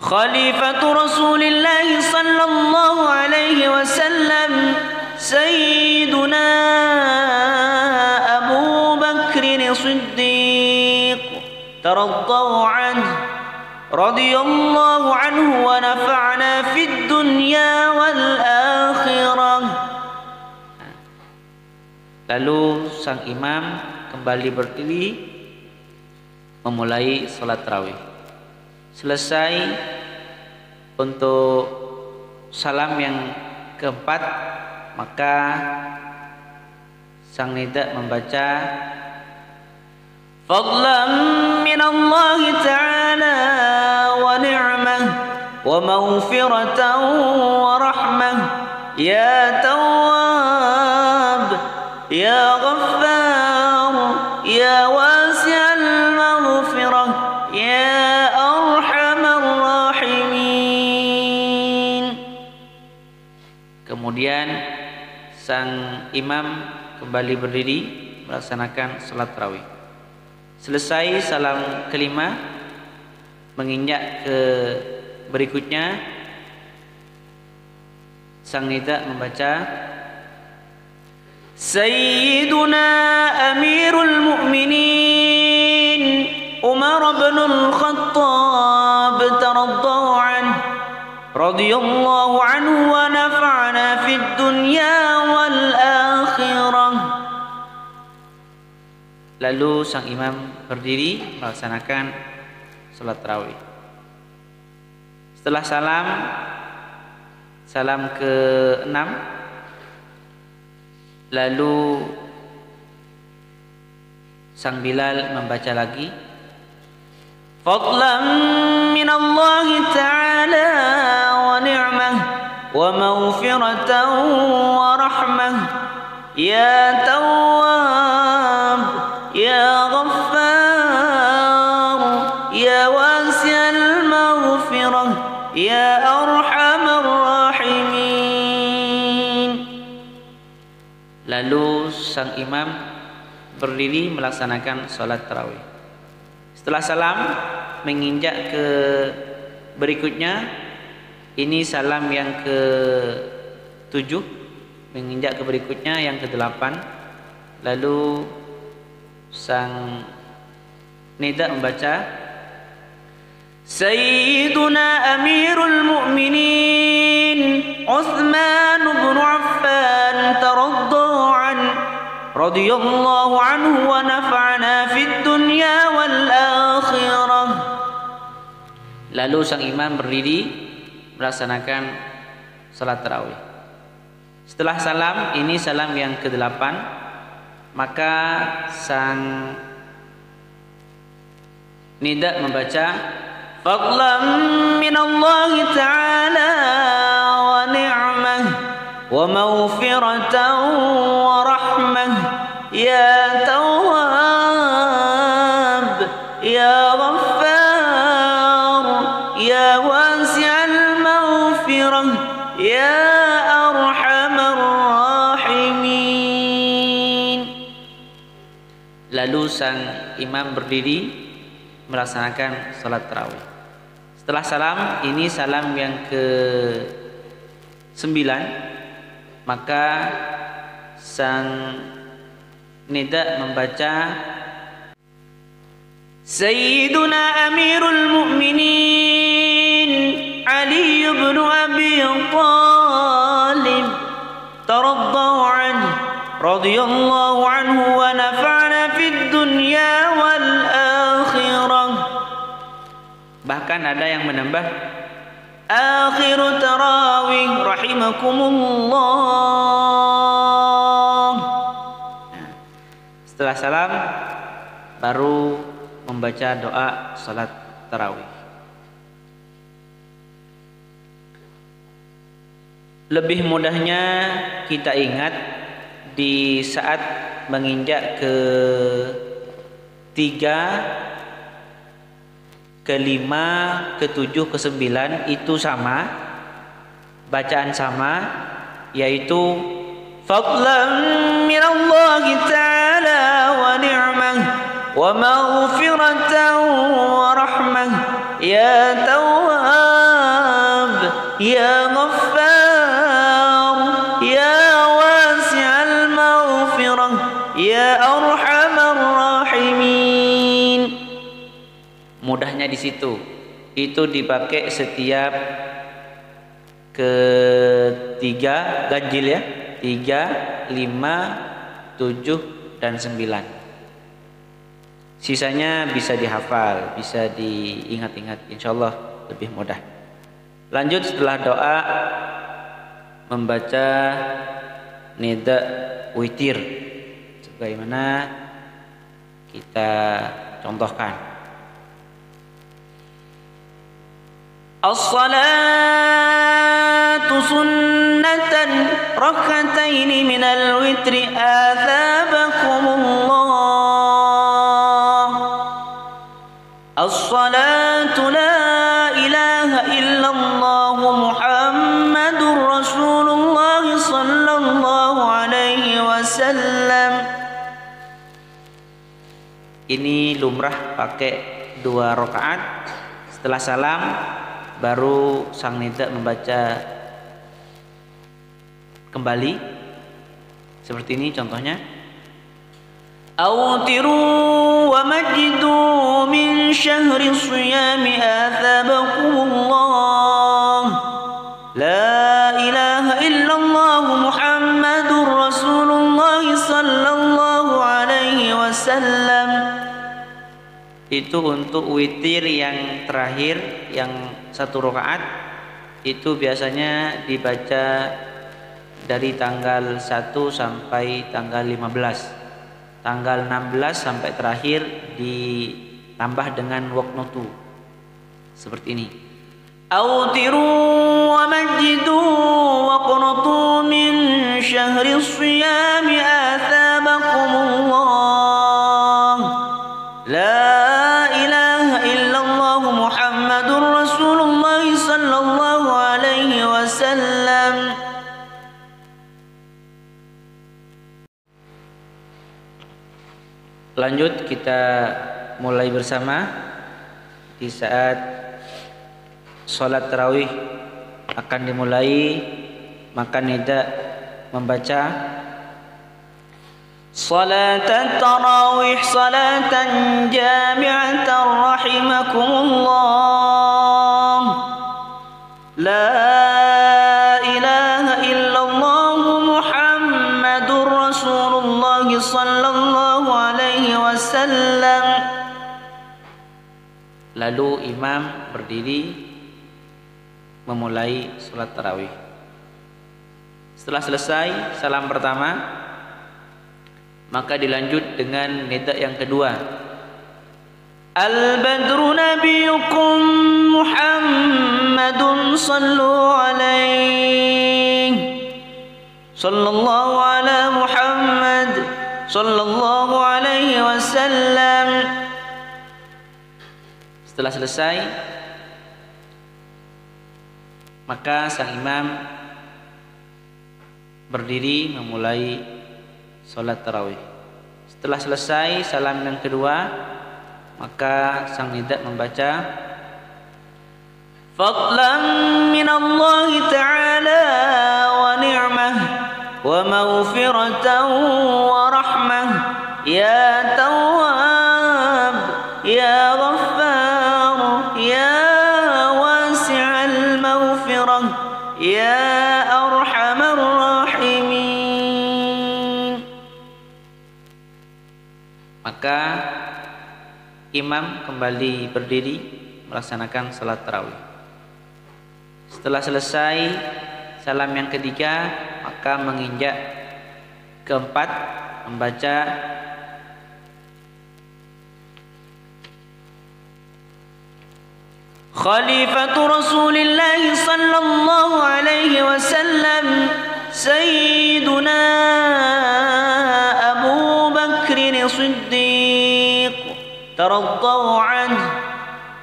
Khalifatu Rasulillah sallallahu alaihi wasallam Sayyiduna Abu Bakr Siddiq taraddahu anhu radhiyallahu anhu wa nafa'na fid dunya wal akhirah. Lalu sang imam kembali berdiri memulai salat tarawih. Selesai untuk salam yang keempat, maka sang nida membaca fadlan min Allah ta'ala wa ni'mah wa maghfiratan wa rahmah ya tawwab ya ghaffar ya wasi'al maghfirah ya arhamar rahimin. Kemudian sang imam kembali berdiri melaksanakan salat tarawih. Selesai salam kelima, menginjak ke berikutnya, sang nida membaca Sayyiduna Amirul Mu'minin Umar bin Al-Khattab taraddahu anhu radhiyallahu anhu wa nafa'na fid dunya wal akhirah. Lalu sang imam berdiri melaksanakan salat tarawih. Setelah salam ke-6, lalu sang Bilal membaca lagi fadlan min Allah ta'ala wa ni'mah wa maghfiratan wa rahmah ya tawwab ya ghaffar ya wasi'al maghfirah ya arhamar rahimin. Lalu sang imam berdiri melaksanakan salat tarawih. Setelah salam menginjak ke berikutnya, ini salam yang ke-7, menginjak ke berikutnya yang ke-8. Lalu sang nida membaca Sayyiduna Amirul Mu'minin Uthman bin Affan taraddahu anhu radhiyallahu anhu wa nafa'na fid dunya wal akhirah. Lalu sang imam berdiri melaksanakan salat tarawih. Setelah salam, ini salam yang ke-8, maka sang nida membaca fadlan min Allah ta'ala wa ni'mah wa maghfiratan wa rahmah ya tawwab ya ghaffar ya wasi'al maghfirah ya arhamar rahimin. Lalu sang imam berdiri melaksanakan salat tarawih. Setelah salam, ini salam yang ke-9, maka sang nida membaca Sayyiduna Amirul Mu'minin Ali bin Abi Talib taraddahu radhiyallahu anhu wa nafa'ana fid dunya wal akhirah. Bahkan ada yang menambah akhiru tarawih rahimakumullah. Setelah salam baru membaca doa salat tarawih. Lebih mudahnya kita ingat di saat menginjak ke 3, ke 5, ke 7, ke 9 itu sama, bacaan sama, yaitu fadlan minallahi ta'ala wa ni'mah wa maghfiratan wa rahmah ya tawwab ya ghaffar ya wasi'al maghfirah ya arhamar rahimin. Mudahnya di situ. Itu dipakai setiap ketiga ganjil ya. 3, 5, 7 dan 9. Sisanya bisa dihafal, bisa diingat-ingat, insyaallah lebih mudah. Lanjut setelah doa membaca nida witir sebagaimana kita contohkan. As-salatu sunnatan rak'ataini minal witri athabakumullah. As-salatu la ilaha illallah Muhammadur Rasulullah sallallahu alaihi wasallam. Ini lumrah pakai 2 rakaat. Setelah salam baru sang nida membaca kembali seperti ini contohnya. Awtiru wa majidu min syahri siyami athabakumullah. La ilaha illallah Muhammadur Rasulullah sallallahu alaihi wasallam. Itu untuk witir yang terakhir, yang 1 rakaat itu biasanya dibaca dari tanggal 1 sampai tanggal 15. Tanggal 16 sampai terakhir ditambah dengan waqnutu. Seperti ini. Awtiru wa majidu wa qnutu min syahri siyami athabakumullah. La ilaha illallah Muhammadur Rasulullah sallallahu alaihi wasallam. Lanjut kita mulai bersama. Di saat sholat tarawih akan dimulai, maka nida membaca salatan tarawih salatan jami'atan rahimakumullah. La ilaha illallah Muhammadur Rasulullah sallallahu alaihi wasallam. Lalu imam berdiri memulai salat tarawih. Setelah selesai salam pertama, maka dilanjut dengan nida yang kedua. Al-badru nabiyukum Muhammadun sallu alaihi sallallahu ala Muhammad sallallahu alaihi wasallam. Setelah selesai, maka sang imam berdiri memulai sholat tarawih. Setelah selesai salam yang kedua, maka sang nida membaca fadlan minallahi ta'ala wa ni'mah wa maghfiratan wa rahmah ya tawwab ya ghaffar ya wasi'al maghfirah ya arhamar rahimin. maka imam kembali berdiri melaksanakan salat tarawih. Setelah selesai salam yang ketiga, maka menginjak keempat membaca Khalifatu Rasulillah sallallahu alaihi wasallam Sayyiduna Abu Bakr Siddiq taraddahu anhu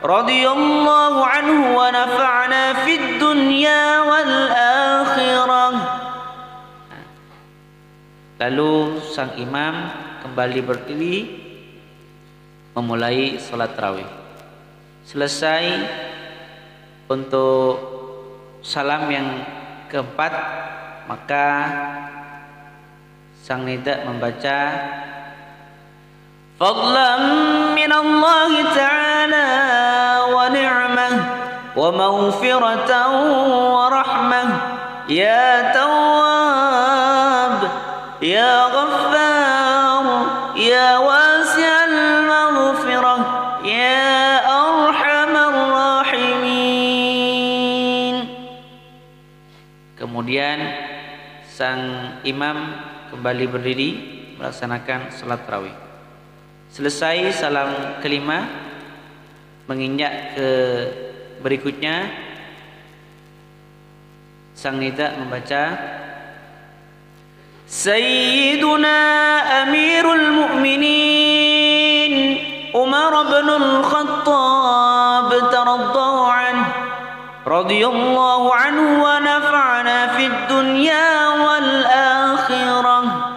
radhiyallahu anhu wa nafa'na fid dunya wal akhirah. Lalu sang imam kembali berdiri memulai salat tarawih. Selesai untuk salam yang keempat, maka sang nida membaca fadlan min Allah ta'ala wa ni'mah wa maghfiratan wa rahmah ya tawwab ya ghaffar ya wasi'al maghfirah ya arhamar rahimin. Kemudian sang imam kembali berdiri melaksanakan salat tarawih. Selesai salam kelima, menginjak ke berikutnya, sang nida membaca Sayyiduna Amirul Mu'minin Umar bin Al-Khattab taraddahu anhu radhiyallahu anhu wa nafa'na fid dunya wal akhirah.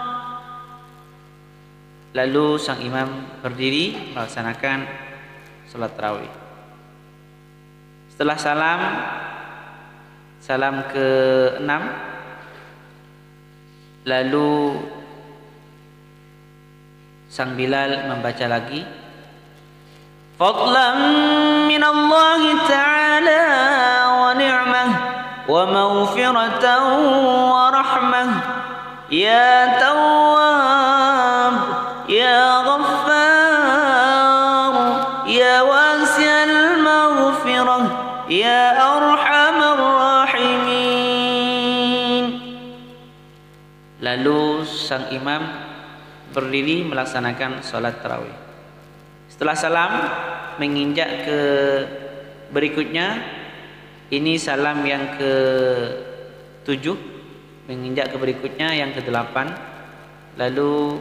Lalu sang imam berdiri melaksanakan salat tarawih. Setelah salam ke-6, lalu sang Bilal membaca lagi fadlan min Allah ta'ala wa ni'mah wa maghfiratan wa rahmah ya tawwab ya ghaffar ya wasi'al maghfirah ya arhamar rahimin. Lalu sang imam berdiri melaksanakan salat tarawih. Setelah salam menginjak ke berikutnya, ini salam yang ke-7, menginjak ke berikutnya yang ke-8. Lalu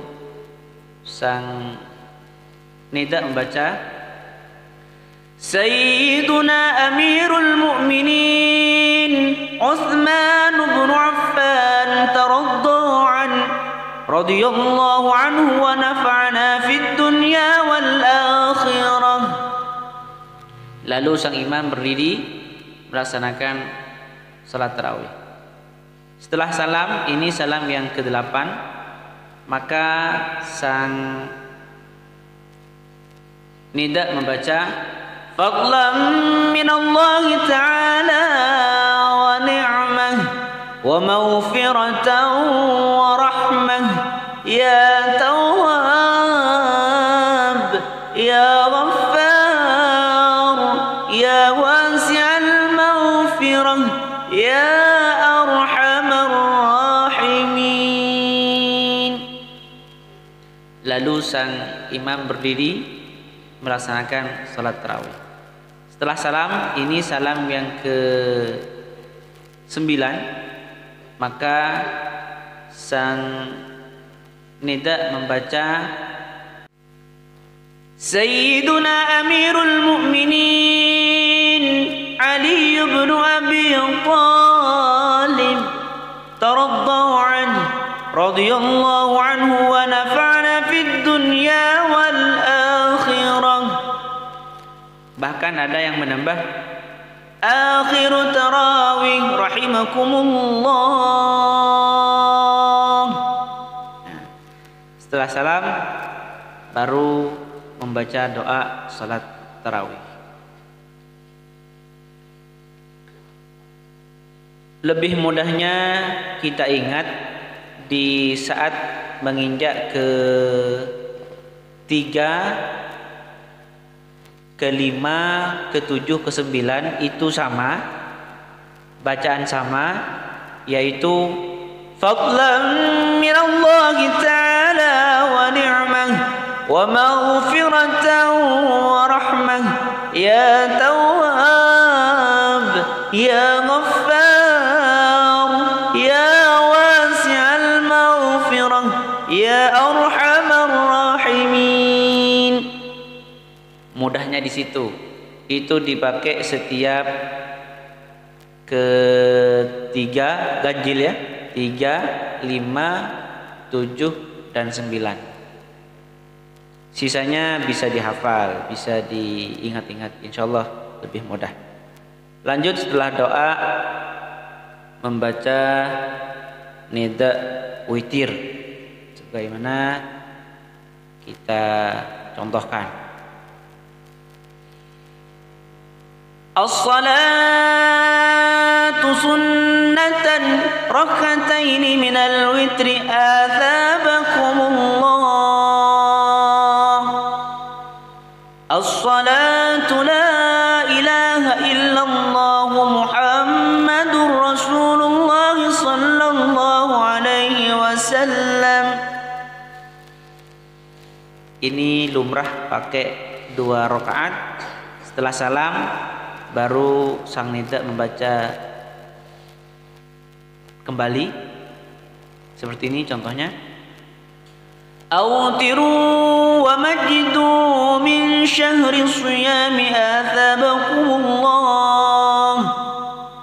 sang nida membaca Sayyiduna Amirul Mu'minin Uthman bin Affan taraddahu anhu radhiyallahu anhu wa nafa'na fid dunya wal akhirah. Lalu sang imam berdiri melaksanakan salat tarawih. Setelah salam, ini salam yang ke-8, maka sang nida membaca fadlan min Allah ta'ala wa ni'mah wa maghfiratan wa rahmah ya tawwab ya ghaffar ya wasi'al maghfirah ya arhamar rahimin. Lalu sang imam berdiri melaksanakan salat tarawih. Setelah salam, ini salam yang ke-9, maka sang nida membaca Sayyiduna Amirul Mu'minin Ali bin Abi Talib taraddahu anhu radhiyallahu anhu wa nafa'na fid dunya wal akhirah. Bahkan ada yang menambah akhiru tarawih rahimakumullah. Setelah salam baru membaca doa salat tarawih. Lebih mudahnya kita ingat di saat menginjak ke 3, ke-5, ke-7, ke-9 itu sama, bacaan sama, yaitu fadlan minallahi ta'ala wa ni'mah wa maghfiratan wa rahmah ya tawwab ya ghaffar ya wasi'al maghfirah ya arhamar rahimin. Mudahnya di situ. Itu dipakai setiap ketiga ganjil ya. 3, 5, 7, dan 9. Sisanya bisa dihafal, bisa diingat-ingat, insyaallah lebih mudah. Lanjut setelah doa membaca nida witir sebagaimana kita contohkan. As-salatu sunnatan rak'ataini minal witri athabakumullah. As-salatu la ilaha illallah Muhammadur Rasulullah sallallahu alaihi wasallam. Ini lumrah pakai 2 rakaat. Setelah salam baru sang nida membaca kembali seperti ini contohnya. Awtiru wa majidu min syahri siyami athabakumullah.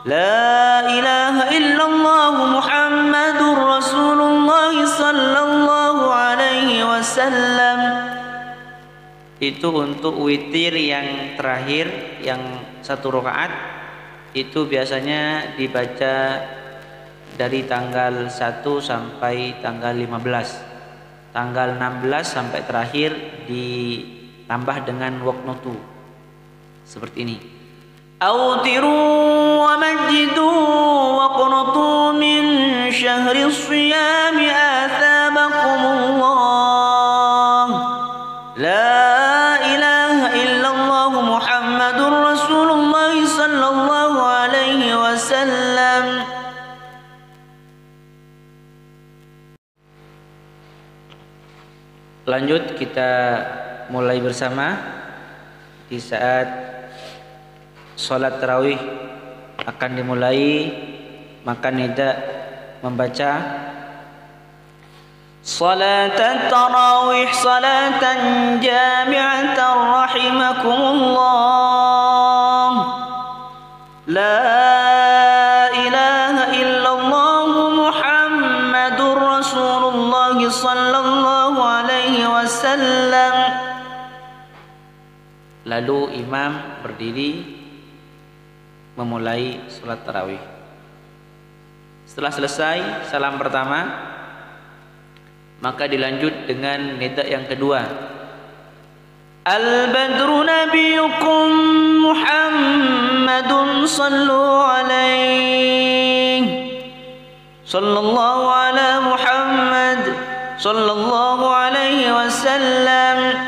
La ilaha illallah Muhammadur Rasulullah sallallahu alaihi wasallam. Itu untuk witir yang terakhir, yang 1 rakaat, itu biasanya dibaca dari tanggal 1 sampai tanggal 15. Tanggal 16 sampai terakhir ditambah dengan waqnutu seperti ini. Awtiru wa majidu waqnutu min syahri siyami athabakumullah. La ilaha illallah Muhammadur Rasulullah sallallahu alaihi wasallam. Lanjut kita mulai bersama. Di saat sholat tarawih akan dimulai, maka nida membaca salatan tarawih salatan jami'atan rahimakumullah. La ilaha illallah Muhammadur Rasulullah sallallahu alaihi wasallam. Lalu imam berdiri memulai salat tarawih. Setelah selesai salam pertama, maka dilanjut dengan nida yang kedua. Al-badru nabiyukum Muhammadun sallu alaihi sallallahu ala Muhammad sallallahu alaihi wasallam.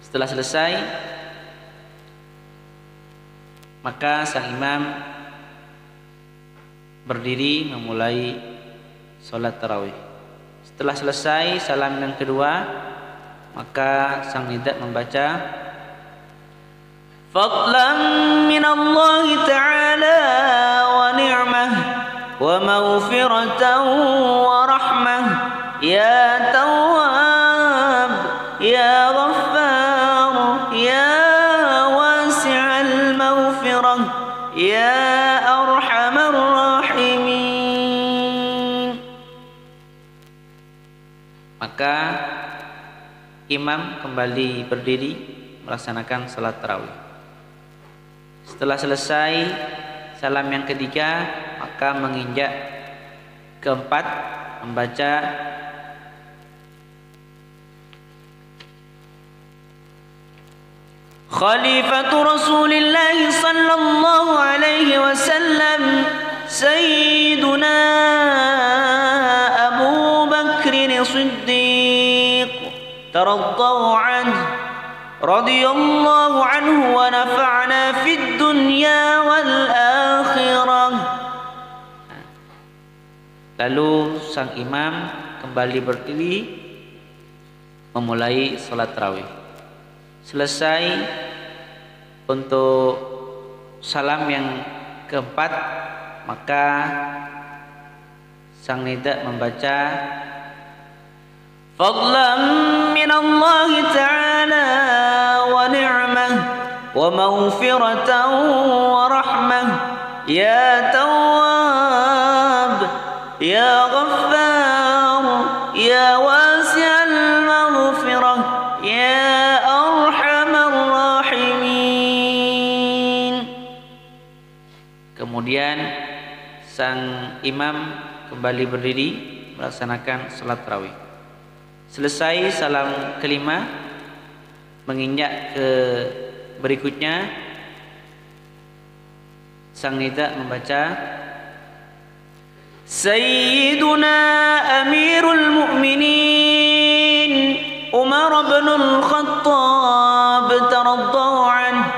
Setelah selesai, maka sang imam berdiri memulai sholat tarawih. Setelah selesai salam yang kedua, maka sang nida membaca fadlan minallahi ta'ala wa ni'mah wa maghfiratan wa rahmah ya tawwab ya ghaffar ya wasi'al maghfirah ya arhamar rahimin. Maka imam kembali berdiri melaksanakan salat tarawih. Setelah selesai salam yang ketiga, maka menginjak keempat membaca Khalifatu Rasulillah sallallahu alaihi wasallam Sayyiduna Abu Bakr Siddiq ترضوا عنه رضي الله عنه ونفعنا في الدنيا والآخرة. Lalu sang imam kembali berdiri memulai sholat tarawih. Selesai untuk salam yang keempat, maka sang nida membaca فضلا من الله تعالى ونعمة ومغفرة ورحمة يا تواب يا غفار يا واسع المغفرة يا أرحم الراحمين. Kemudian sang imam kembali berdiri melaksanakan salat tarawih. Selesai salam kelima, menginjak ke berikutnya, sang nida membaca Sayyiduna Amirul Mu'minin Umar bin Al-Khattab taraddahu anhu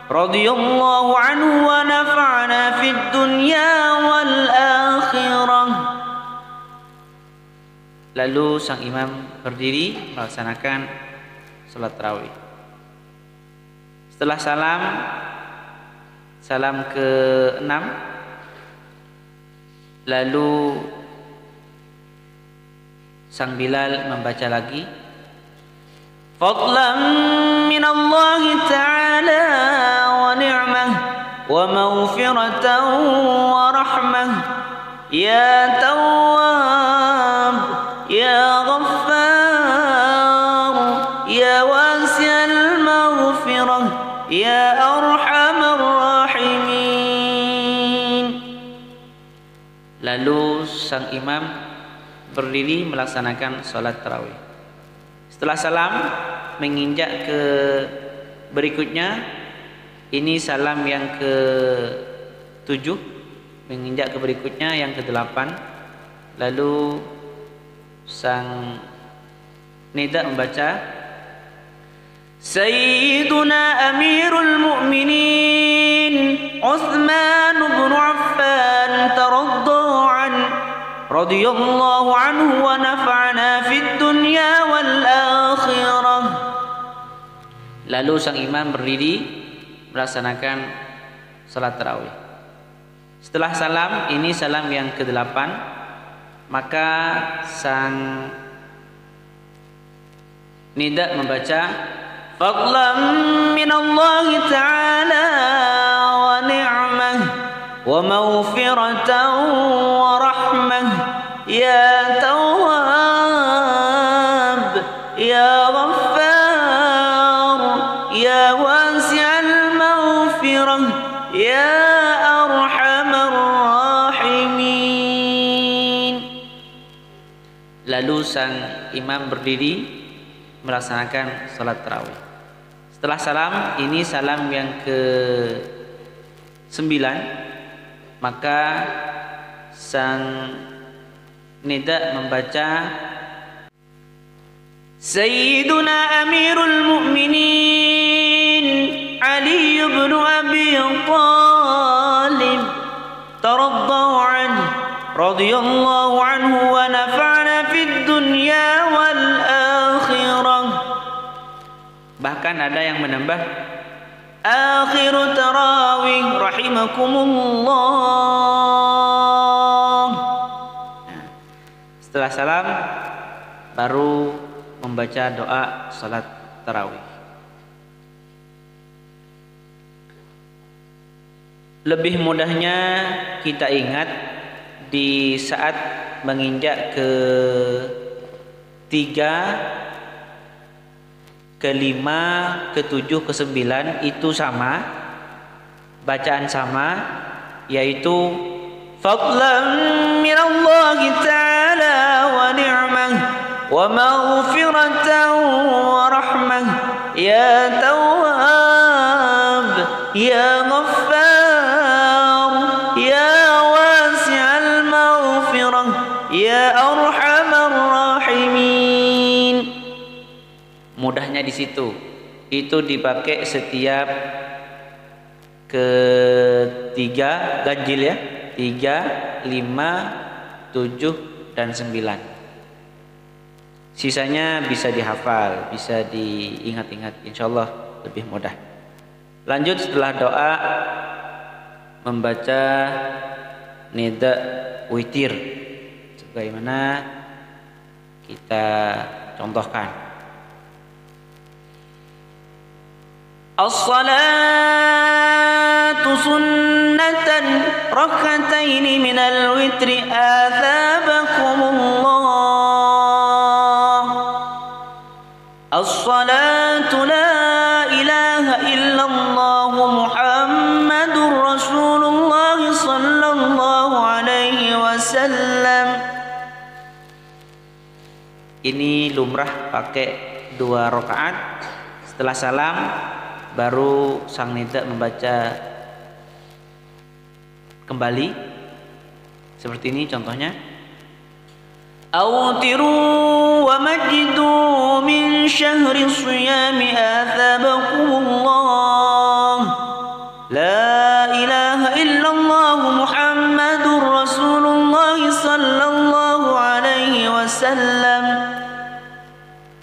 radhiyallahu anhu wa nafa'ana fid dunya wal akhirah. Lalu sang imam berdiri melaksanakan salat tarawih. Setelah salam ke-6, lalu sang Bilal membaca lagi Fadlan min Allah Ta'ala wa ni'mah wa maghfiratan wa rahmah ya Tawwab ya Ghaffar ya wasi'al maghfirah ya arhamar rahimin. Lalu sang imam berdiri melaksanakan salat tarawih. Setelah salam menginjak ke berikutnya, ini salam yang ke-7, menginjak ke berikutnya yang ke-8. Lalu sang nida membaca Sayyiduna Amirul Mu'minin Uthman bin Affan taraddahu anhu radhiyallahu anhu wa nafa'ana fid dunya wal akhirah. Lalu sang imam berdiri melaksanakan salat tarawih. Setelah salam, ini salam yang ke-8, maka sang nida membaca Fadlan min Allah Ta'ala wa ni'mah wa maghfiratan wa rahmah ya Tawwab ya Ghaffar ya wasi'al maghfirah ya arhamar rahimin. Lalu sang imam berdiri melaksanakan salat tarawih. Setelah salam, ini salam yang ke-9, maka sang nida membaca Sayyiduna Amirul Mu'minin Ali bin Abi Talib taraddahu anhu radhiyallahu anhu wa nafa'ana fid dunya wal akhirah. Bahkan ada yang menambah Akhiru tarawih rahimakumullah. Setelah salam baru membaca doa salat tarawih. Lebih mudahnya kita ingat di saat menginjak ke 3, ke-5, ke-7, ke-9 itu sama, bacaan sama, yaitu Fadlan min Allah Ta'ala wa ni'mah wa maghfiratan wa rahmah ya Tawwab ya Ghaffar ya wasi'al maghfirah ya arhamar rahimin. Mudahnya di situ. Itu dipakai setiap ketiga ganjil ya. 3, 5, 7 dan 9. Sisanya bisa dihafal, bisa diingat-ingat, insyaallah lebih mudah. Lanjut setelah doa membaca nida witir sebagaimana kita contohkan. As-salatu sunnatan rak'ataini minal witri athabakumullah. As-salatu la ilaha illallah Muhammadur Rasulullah sallallahu alaihi wasallam. Ini lumrah pakai 2 rakaat. Setelah salam baru sang nida membaca kembali seperti ini contohnya. Awtiru wa majdu min syahri siyami athabakumullah. La ilaha illallah Muhammadur Rasulullah sallallahu alaihi wasallam.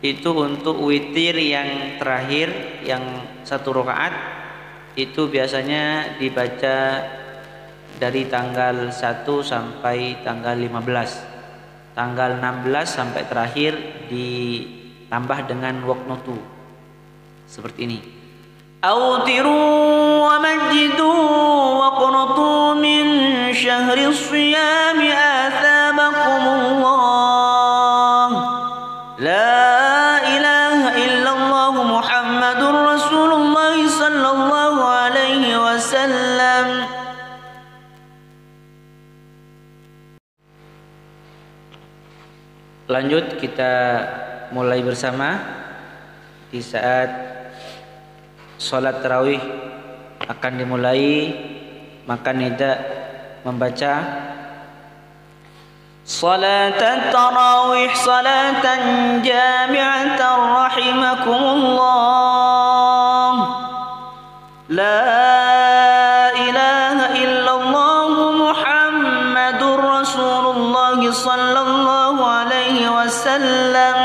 Itu untuk witir yang terakhir, yang 1 rakaat itu biasanya dibaca dari tanggal 1 sampai tanggal 15. Tanggal 16 sampai terakhir ditambah dengan waqnutu. Seperti ini. Awtiru wa majdu wa qnutu min syahri siyami athabakumullah. La ilaha illallah Muhammadur Rasulullah sallallahu alaihi wasallam. Lanjut kita mulai bersama. Di saat sholat tarawih akan dimulai, maka nida membaca Salat tarawih salatan jami'atan rahimakumullah. La ilaha illallah Muhammadur Rasulullah sallallahu alaihi wasallam.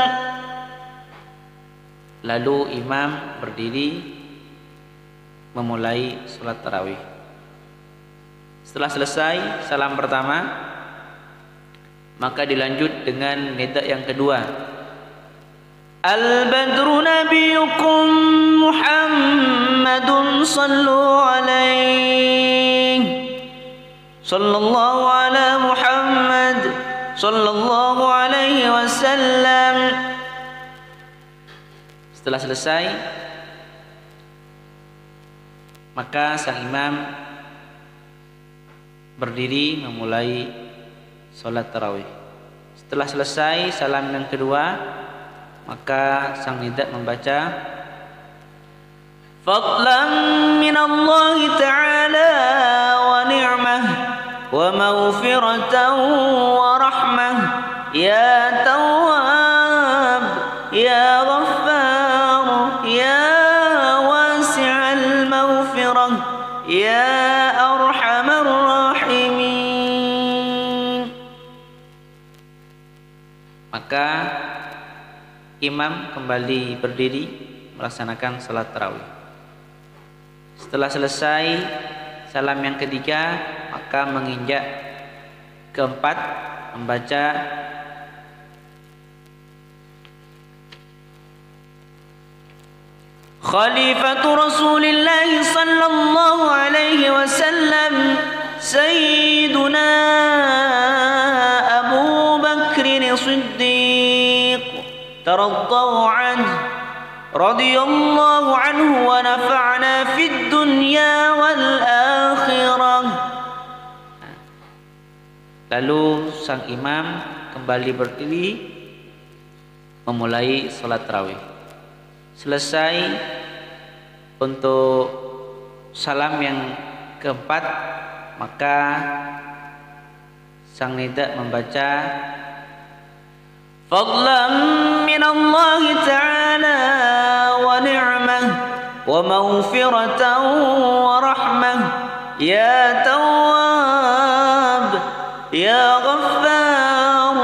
Lalu imam berdiri memulai sholat tarawih. Setelah selesai salam pertama, maka dilanjut dengan nida yang kedua. Al-badru nabiyukum Muhammadun sallu alaihi. Sallallahu ala Muhammad sallallahu alaihi wasallam. Setelah selesai, maka sang imam berdiri memulai sholat tarawih. Setelah selesai salam yang kedua, maka sang nida membaca Fadlan minallahi ta'ala wa ni'mah wa maghfiratan wa rahmah. Ya Tawwab, Ya Ghaffar, Ya wasi'al maghfirah, Ya arhamar rahimin. Maka imam kembali berdiri melaksanakan salat tarawih. Setelah selesai salam yang ketiga, maka menginjak keempat membaca Khalifatu Rasulillah sallallahu alaihi wasallam Sayyiduna Abu Bakr Siddiq taraddahu anhu radhiyallahu anhu wa nafa'na fid dunya wal akhirah. Lalu sang imam kembali berdiri memulai salat tarawih. Selesai untuk salam yang keempat, maka sang nida membaca Fadlan minallahi ta'ala ومغفرة ورحمة يا تواب يا غفار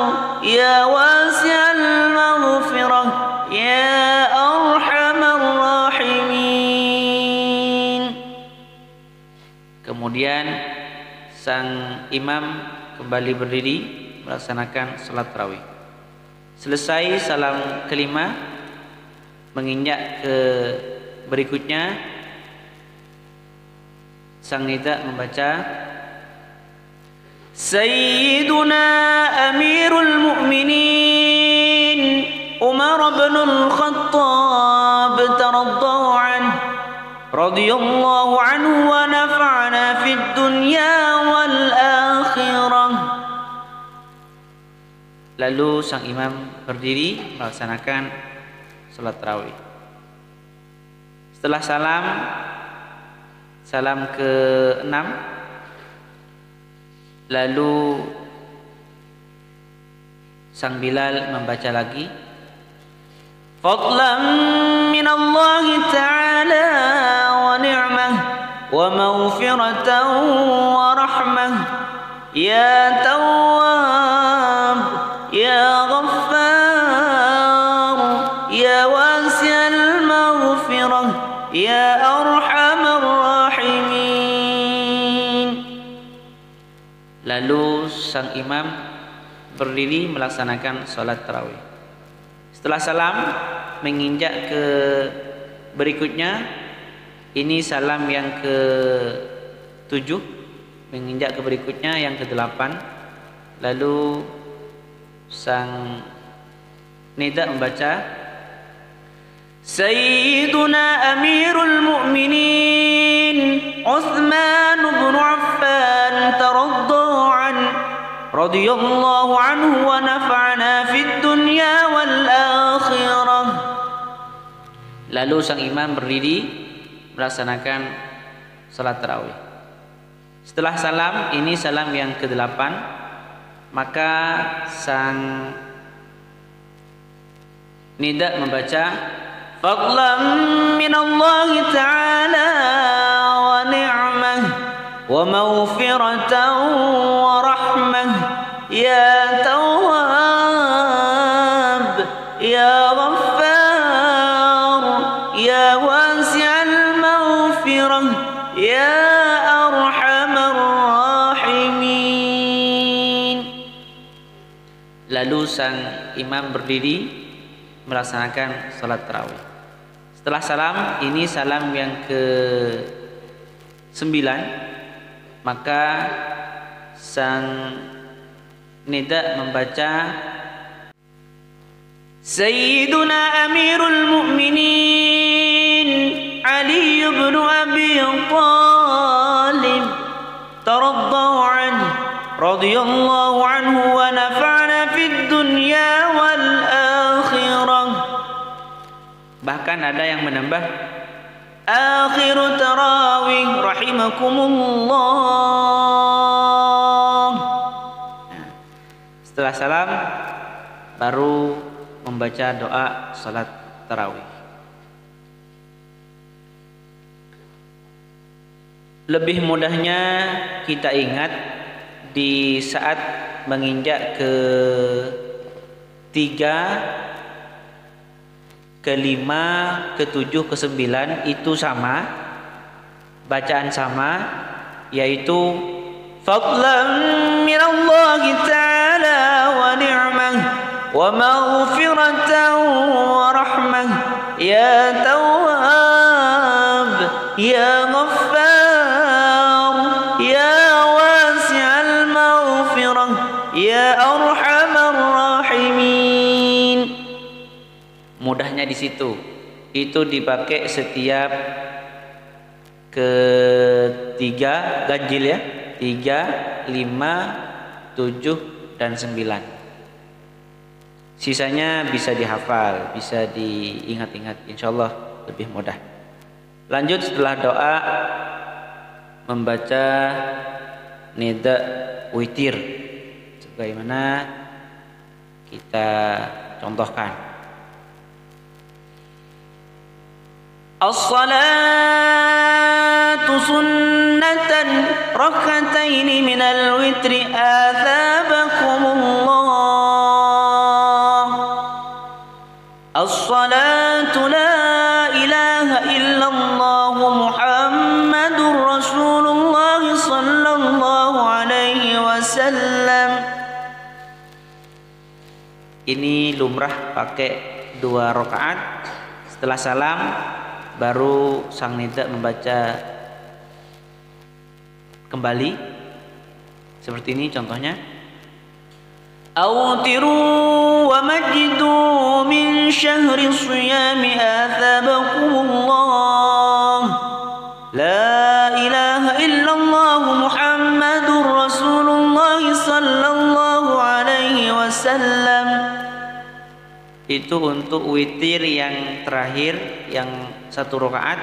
يا واسع المغفرة يا أرحم الراحمين. Kemudian sang imam kembali berdiri melaksanakan salat tarawih. Selesai salam kelima, menginjak ke berikutnya, sang nida membaca Sayyiduna Amirul Mu'minin Umar bin Al-Khattab taraddahu anhu radhiyallahu anhu wa nafa'ana fid dunya wal akhirah. Lalu sang imam berdiri melaksanakan salat tarawih. Setelah salam ke-6, lalu sang Bilal membaca lagi fadlan min Allah ta'ala wa ni'mah wa maghfiratan wa rahmah ya tawwab ya ghaffar ya wasi'al maghfirah ya arhamar rahimin. Lalu sang imam berdiri melaksanakan salat tarawih. Setelah salam, menginjak ke berikutnya, ini salam yang ke-7, menginjak ke berikutnya yang ke-8. Lalu sang nida membaca Sayyiduna Amirul Mu'minin Uthman bin Affan taraddahu anhu radhiyallahu anhu wa nafa'ana fid dunya wal akhirah. Lalu sang imam berdiri melaksanakan salat tarawih. Setelah salam, ini salam yang ke-8, maka sang nida membaca fadlan min Allah ta'ala wa ni'mah wa maghfiratan wa rahmah ya tawwab ya ghaffar ya wasi'al maghfirah ya arhamar rahimin. Lalu sang imam berdiri melaksanakan salat tarawih. Setelah salam, ini salam yang ke-9, maka sang nida membaca Sayyiduna Amirul Mu'minin Ali bin Abi Talib taraddahu anhu radhiyallahu anhu wa nafa'ana fid dunya wal akhirah. Bahkan ada yang menambah akhiru tarawih rahimakumullah. Setelah salam baru membaca doa salat tarawih. Lebih mudahnya kita ingat di saat menginjak ke 3, ke-5, ke-7, ke-9 itu sama, bacaan sama, yaitu fadlan min Allah ta'ala wa ni'mah wa maghfiratan wa rahmah ya tawwab ya ghaffar ya wasi'al maghfirah ya arhamar rahimin. Mudahnya di situ. Itu dipakai setiap ke-3 ganjil ya. 3, 5, 7 dan 9. Sisanya bisa dihafal, bisa diingat-ingat, insyaallah lebih mudah. Lanjut setelah doa membaca nida witir sebagaimana kita contohkan. الصلاة سنة ركعتين من الوتر آثابكم الله الصلاة لا إله إلا الله محمد رسول الله صلى الله عليه وسلم. Ini lumrah pakai 2 rakaat. Setelah salam baru sang nida membaca kembali seperti ini contohnya. أوتروا ومجدوا من شهر الصيام آثابكم الله لا إله إلا الله محمد رسول الله صلى الله عليه وسلم. Itu untuk witir yang terakhir, yang 1 rakaat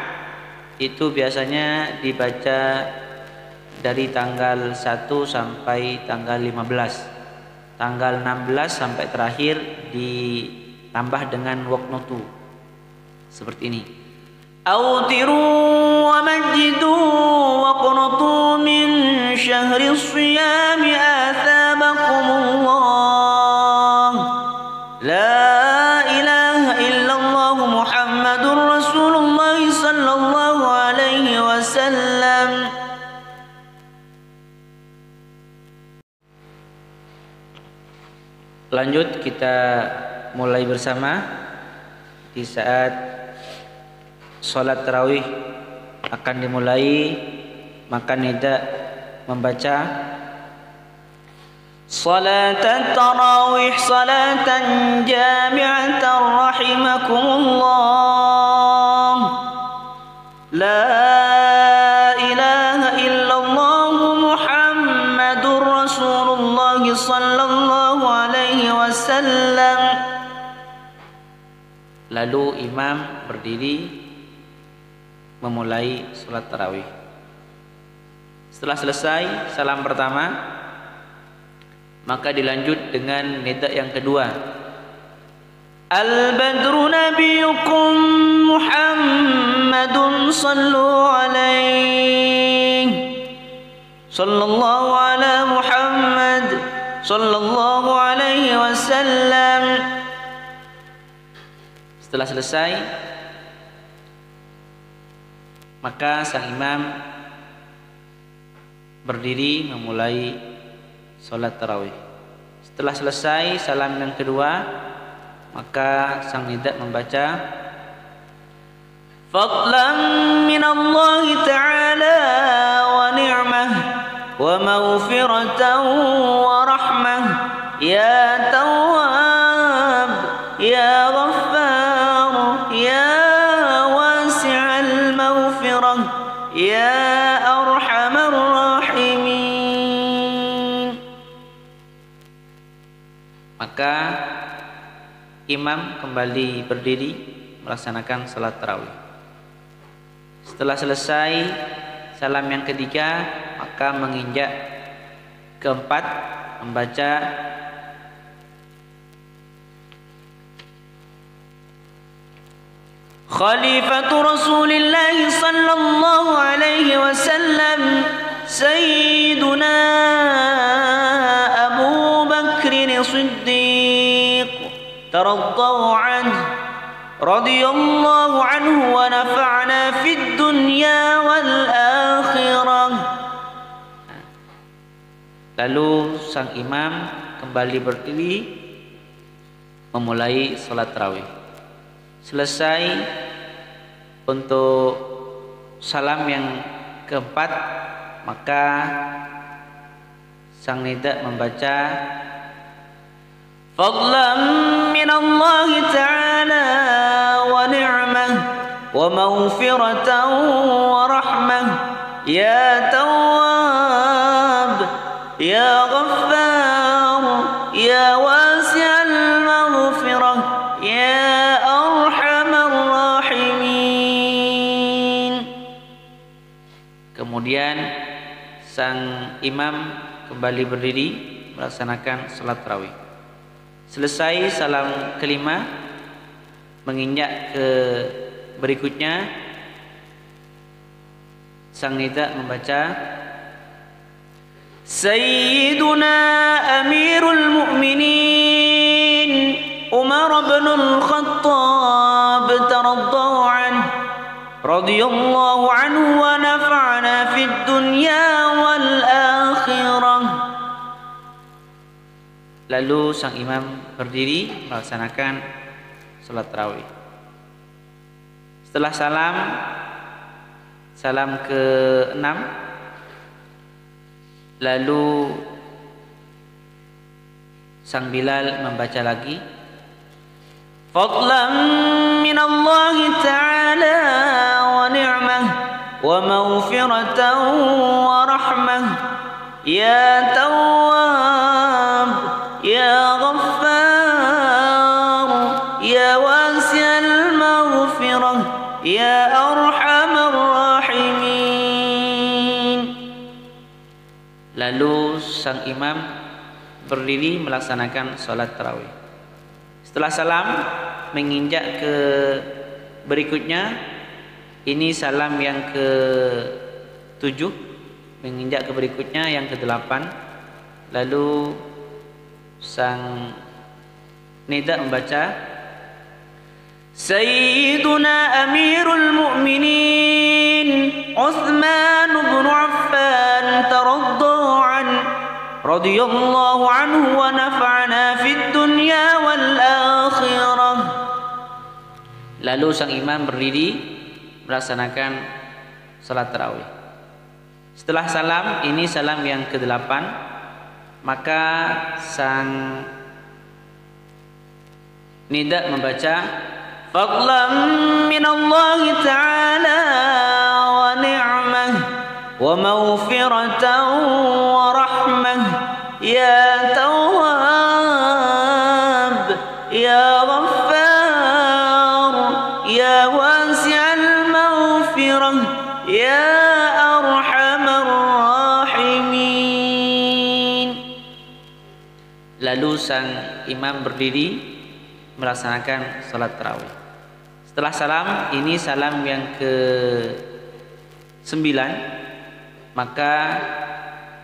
itu biasanya dibaca dari tanggal 1 sampai tanggal 15. Tanggal 16 sampai terakhir ditambah dengan waqnutu seperti ini. أوتروا ومجدوا وقنطوا من شهر الصيام آثابكم الله لا إله إلا الله محمد رسول الله صلى الله عليه وسلم. Lanjut kita mulai bersama. Di saat sholat tarawih akan dimulai, maka nida membaca صلاة التراويح صلاة جامعة رحمكم الله لا إله إلا الله محمد رسول الله صلى الله عليه وسلم. Lalu imam berdiri memulai sholat tarawih. Setelah selesai salam pertama, maka dilanjut dengan nida yang kedua. Al-badru nabiyukum Muhammadun sallu alaihi sallallahu ala Muhammad sallallahu alaihi wasallam. Setelah selesai, maka sang imam berdiri memulai sholat tarawih. Setelah selesai salam yang kedua, maka sang nida membaca fadlan min Allah ta'ala wa ni'mah wa maghfiratan wa rahmah ya tawwab ya ghaffar ya wasi'al maghfirah ya arhamar rahimin. Maka imam kembali berdiri melaksanakan salat tarawih. Setelah selesai salam yang ketiga, maka menginjak keempat membaca Khalifatu Rasulillah sallallahu alaihi wasallam Sayyiduna Abu Bakr Siddiq taraddahu anhu radhiyallahu anhu wa nafa'na fid dunya wal akhirah. Lalu sang imam kembali berdiri memulai salat tarawih. Selesai untuk salam yang keempat, maka sang nida membaca fadlan min Allah ta'ala wa ni'mah wa maghfiratan wa rahmah ya tawwab ya ghaffar ya wasi'al maghfirah ya arhamar rahimin. Kemudian sang imam kembali berdiri melaksanakan salat tarawih. Selesai salam kelima, menginjak ke berikutnya, sang nida membaca Sayyiduna Amirul Mu'minin Umar bin Al-Khattab taraddahu anhu radhiyallahu anhu wa nafa'ana fid dunya wal akhirah. Lalu sang imam berdiri melaksanakan salat tarawih. Setelah salam ke-6, lalu sang Bilal membaca lagi fadlan min Allah ta'ala wa ni'mah wa maghfiratan wa rahmah ya tawwab ya ghaffar ya wasi'al maghfirah ya arhamar rahimin. Lalu sang imam berdiri melaksanakan salat tarawih. Setelah salam menginjak ke berikutnya, ini salam yang ke-7, menginjak ke berikutnya yang ke-8. Lalu sang nida membaca Sayyiduna Amirul Mu'minin Uthman bin Affan taraddahu anhu radhiyallahu anhu wa nafa'ana fid dunya wal akhirah. Lalu sang imam berdiri melaksanakan salat tarawih. Setelah salam, ini salam yang ke-8, maka sang nida membaca fadlan min Allah ta'ala wa ni'mah wa maghfiratan wa rahmah ya tawwab ya ghaffar ya wasi'al maghfirah ya arhamar rahimin. Lalu sang imam berdiri melaksanakan salat tarawih. Setelah salam, ini salam yang ke-9, maka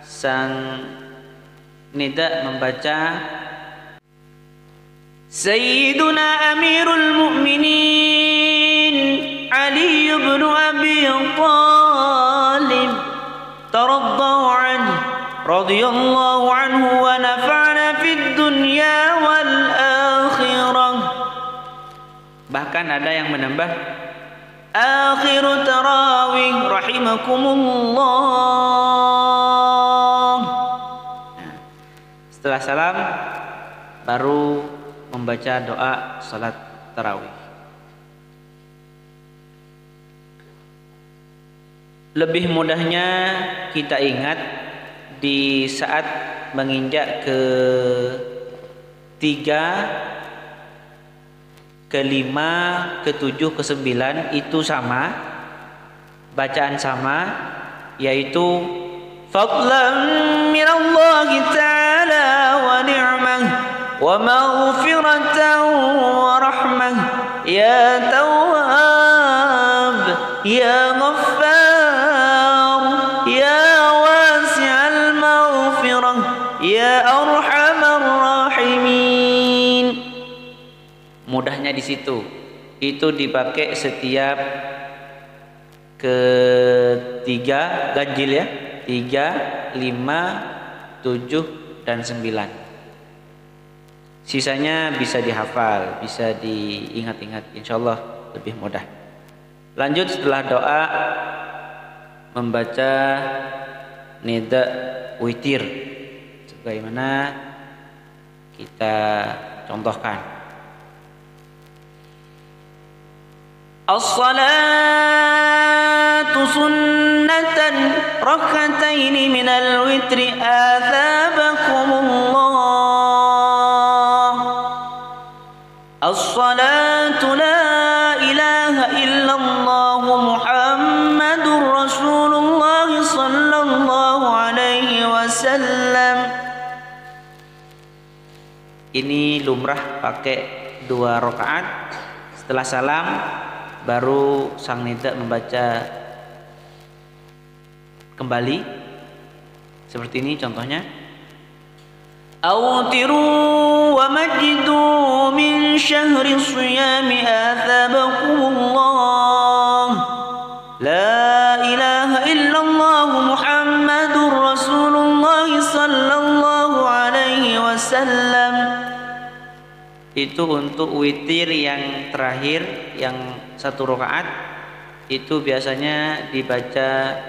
sang nida membaca Sayyiduna Amirul Mu'minin Ali bin Abi Talib taraddahu anhu radhiyallahu anhu wa nafa'ana fid dunya wal akhirah. Bahkan ada yang menambah akhiru tarawih rahimakumullah. Setelah salam baru membaca doa salat tarawih. Lebih mudahnya kita ingat di saat menginjak ke-3, ke-5, ke-7, ke-9 itu sama, bacaan sama, yaitu fadlan min Allah ta'ala wa ni'mah wa maghfiratan wa rahmah ya tawwab ya ghaffar ya wasi'al maghfirah ya arhamar rahimin. Mudahnya di situ. Itu dipakai setiap ke-3 ganjil ya. 3, 5, 7 dan 9. Sisanya bisa dihafal, bisa diingat-ingat, insyaallah lebih mudah. Lanjut setelah doa membaca nida witir sebagaimana kita contohkan. As-salatu sunnatan rak'ataini minal witri athabakumullah. As-salatu la ilaha illallah Muhammadur Rasulullah sallallahu alaihi wasallam. Ini lumrah pakai 2 rakaat. Setelah salam baru sang nida membaca kembali. Seperti ini contohnya. أوتروا ومجدوا من شهر الصيام آثابكم الله لا إله إلا الله محمد رسول الله صلى الله عليه وسلم. Itu untuk witir yang terakhir, yang 1 rakaat, itu biasanya dibaca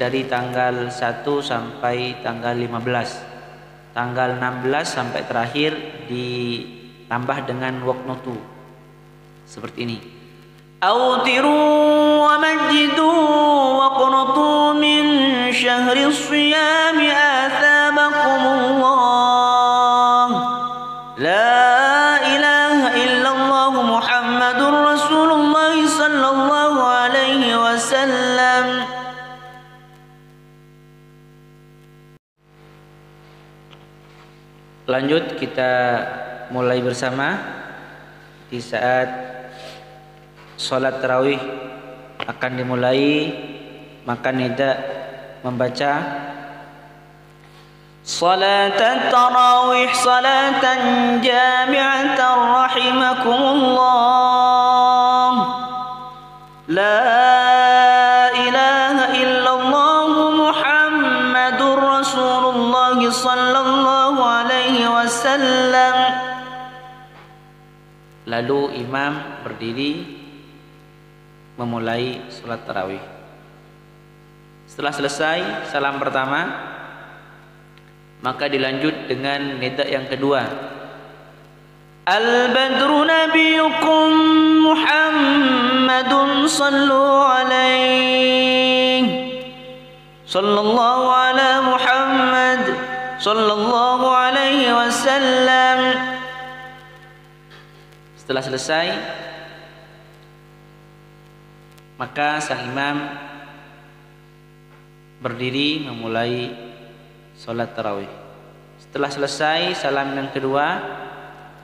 dari tanggal 1 sampai tanggal 15. Tanggal 16 sampai terakhir ditambah dengan waqnutu. Seperti ini. أوتروا ومجدوا وقنطوا من شهر الصيام آثابكم الله لا إله إلا الله محمد رسول الله صلى الله عليه وسلم. Lanjut kita mulai bersama. Di saat sholat tarawih akan dimulai, maka nida membaca صلاة التراويح صلاة جامعة رحمكم الله لا إله إلا الله محمد رسول الله صلى الله عليه وسلم. Lalu imam berdiri memulai sholat tarawih. Setelah selesai salam pertama, maka dilanjut dengan nida yang kedua. Al-badru nabiyukum Muhammadun sallu alaihi sallallahu ala Muhammad sallallahu alaihi wasallam. Setelah selesai, maka sang imam berdiri memulai sholat tarawih. Setelah selesai salam yang kedua,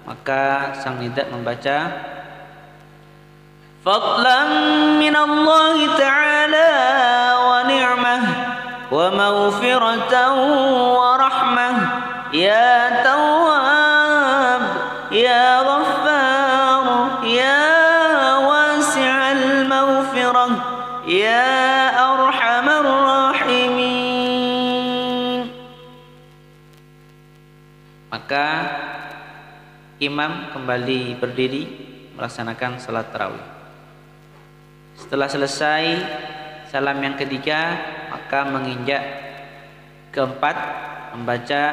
maka sang nida membaca fadlan min Allah ta'ala wa ni'mah wa maghfiratan wa rahmah ya tawwab ya ghaffar ya wasi'al maghfirah ya arhamar rahimin. Maka imam kembali berdiri melaksanakan salat tarawih. Setelah selesai salam yang ketiga, maka menginjak keempat membaca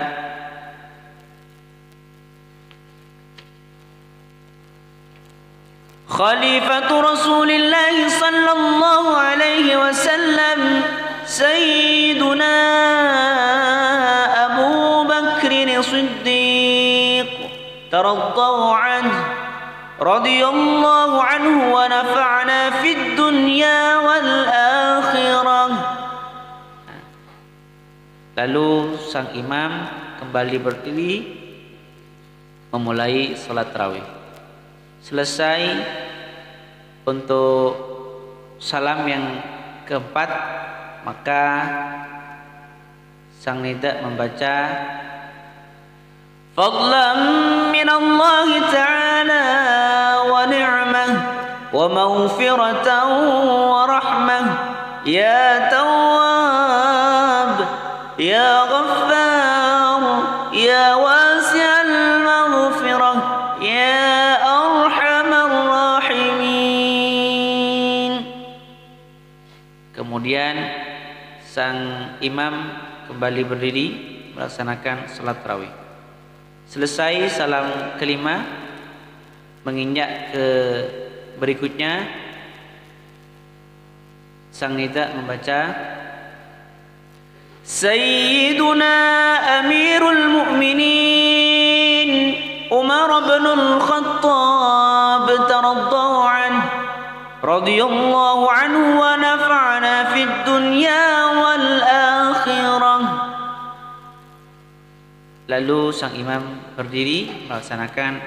Khalifatu Rasulillah sallallahu alaihi wasallam Sayyiduna Abu Bakr Siddiq taraddahu anhu radhiyallahu anhu wa nafa'na fid dunya wal akhirah. Lalu sang imam kembali berdiri memulai salat tarawih. Selesai untuk salam yang keempat, maka sang nida membaca fadlan min Allah ta'ala wa ni'mah wa maghfiratan wa rahmah ya tawwab ya ghaffar ya wasi'al maghfirah ya arhamar rahimin. Kemudian sang imam kembali berdiri melaksanakan salat tarawih. Selesai salam kelima, menginjak ke berikutnya, sang nida membaca Sayyiduna Amirul Mu'minin Umar bin Al-Khattab taraddahu anhu radhiyallahu anhu wa nafa'na fid dunya wal akhirah. Lalu sang imam berdiri melaksanakan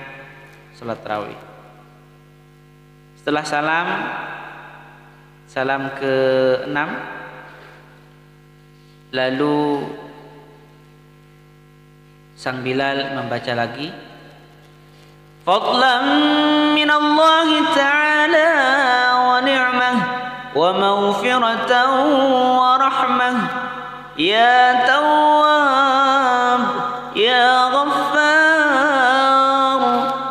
salat tarawih. Setelah salam ke-6, Lalu sang Bilal membaca lagi, fadlan minallahi ta'ala wa ni'mah wa maghfiratan wa rahmah ya tawwab ya ghaffar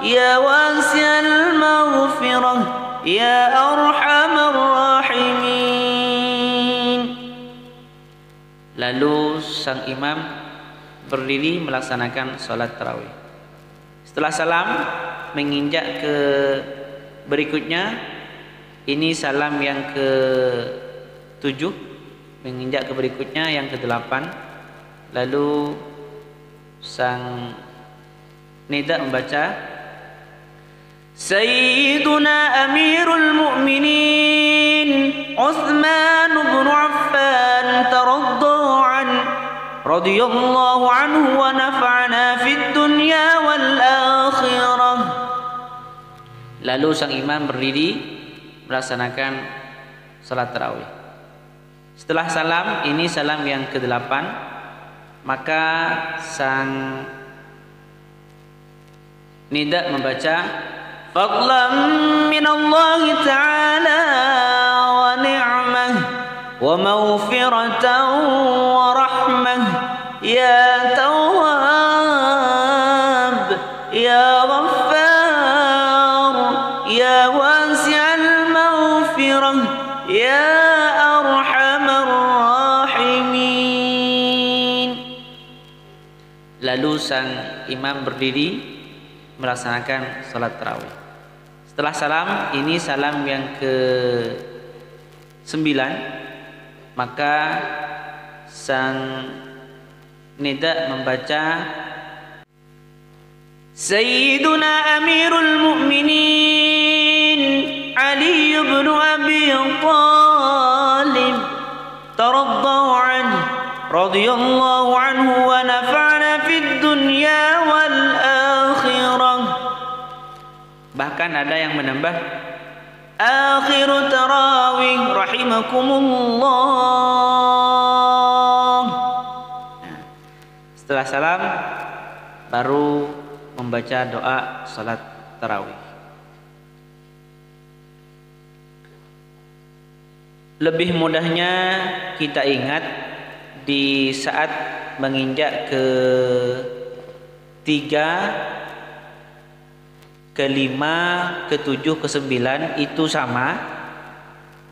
ya wasi'al maghfirah ya arhamar rahimin. Lalu sang imam berdiri melaksanakan sholat tarawih. Setelah salam menginjak ke berikutnya, ini salam yang ke-7, menginjak ke berikutnya yang ke-8. Lalu sang nida membaca, Sayyiduna Amirul Mu'minin Uthman bin Affan taradda an radhiyallahu anhu wa nafa'ana fid dunya wal akhirah. Lalu sang imam berdiri melaksanakan salat tarawih. Setelah salam, ini salam yang ke-8, maka sang nida membaca, fadlan minallahi ta'ala wa ni'mah wa maghfiratan wa rahmah ya tawwab ya ghaffar ya wasi'al maghfirah ya arhamar rahimin. Lalu sang imam berdiri melaksanakan salat tarawih. Setelah salam, ini salam yang ke-9, maka sang nida membaca, Sayyiduna Amirul Mu'minin Ali bin Abi Thalib taraddahu anhu radhiyallahu anhu wa nafa'ana fid dunya wal akhirah. Bahkan ada yang menambah, akhiru tarawih rahimakumullah. Setelah salam baru membaca doa salat tarawih. Lebih mudahnya kita ingat di saat menginjak ke 3, ke-5, ke-7, ke-9 itu sama,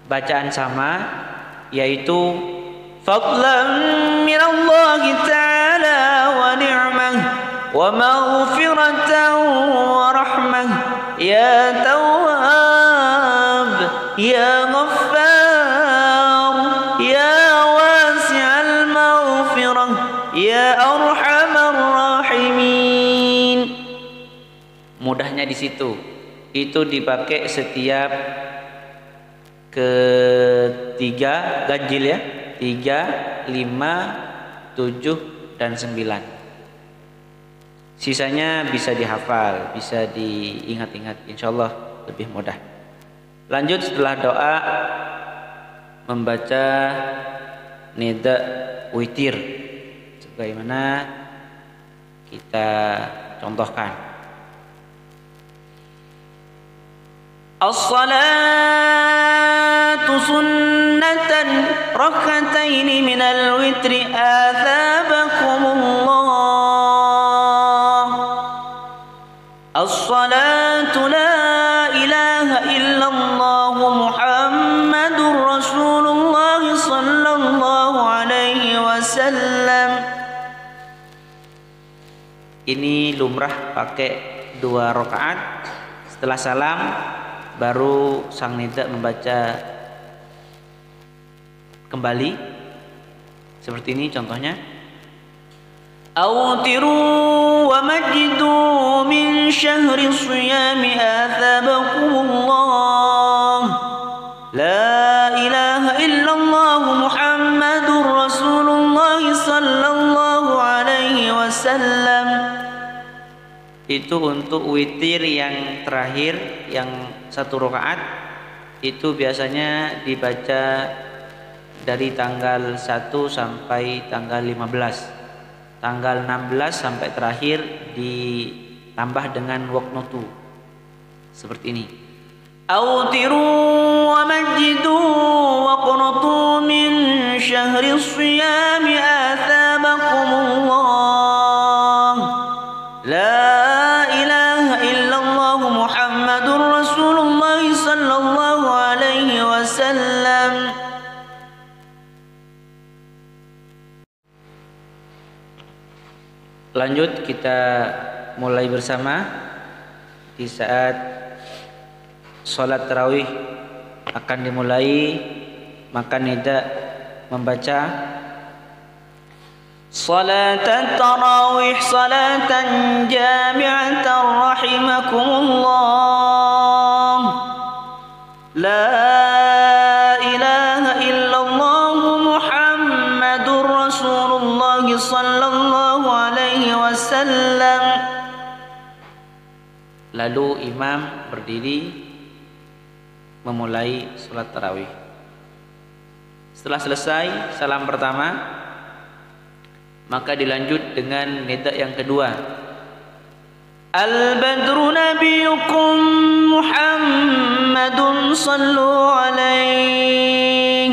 bacaan sama, yaitu fadlan minallahi ta'ala wa ni'mah wa maghfiratan wa rahmah ya tawwab ya ghaffar ya wasi'al maghfirah ya arhamar rahimin. Mudahnya di situ. Itu dipakai setiap ke-3 ganjil ya. 3, 5, 7 dan 9. Sisanya bisa dihafal, bisa diingat-ingat, insyaallah lebih mudah. Lanjut setelah doa membaca nida witir sebagaimana kita contohkan. As-salatu sunnatan rak'ataini minal witri athabakumullah. As-salatu la ilaha illallah Muhammadur Rasulullah sallallahu alaihi wasallam. Ini lumrah pakai 2 rakaat. Setelah salam baru sang nida membaca kembali seperti ini contohnya, Awtiru wa majidu min syahri siyami athabakumullah la ilaha illallah Muhammadur Rasulullah sallallahu alaihi wasallam. Itu untuk witir yang terakhir, yang 1 rakaat, itu biasanya dibaca dari tanggal 1 sampai tanggal 15. Tanggal 16 sampai terakhir ditambah dengan waqnutu. Seperti ini. أوتروا ومجدوا وقنطوا من شهر الصيام آثابكم الله لا إله إلا الله محمد رسول الله صلى الله عليه وسلم. Lanjut kita mulai bersama di saat sholat tarawih akan dimulai, maka nida membaca Salat tarawih salatan jami'atan rahimakumullah La ilaha illallah Muhammadur Rasulullah sallallahu alaihi wasallam. Lalu imam berdiri memulai sholat tarawih. Setelah selesai salam pertama, maka dilanjut dengan nida yang kedua. Al-badru nabiyukum Muhammadun sallu alaihi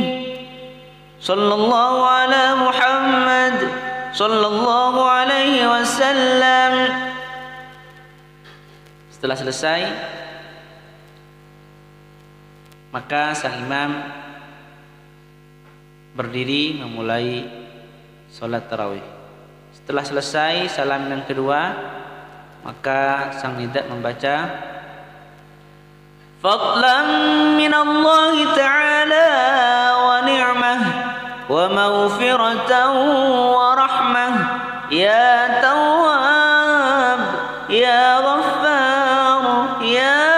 sallallahu ala Muhammad sallallahu alaihi wasallam. Setelah selesai, maka sang imam berdiri memulai sholat tarawih. Setelah selesai salam yang kedua, maka sang nida membaca Fadlan min Allah ta'ala wa ni'mah wa maghfiratan wa rahmah ya tawwab ya ghaffar ya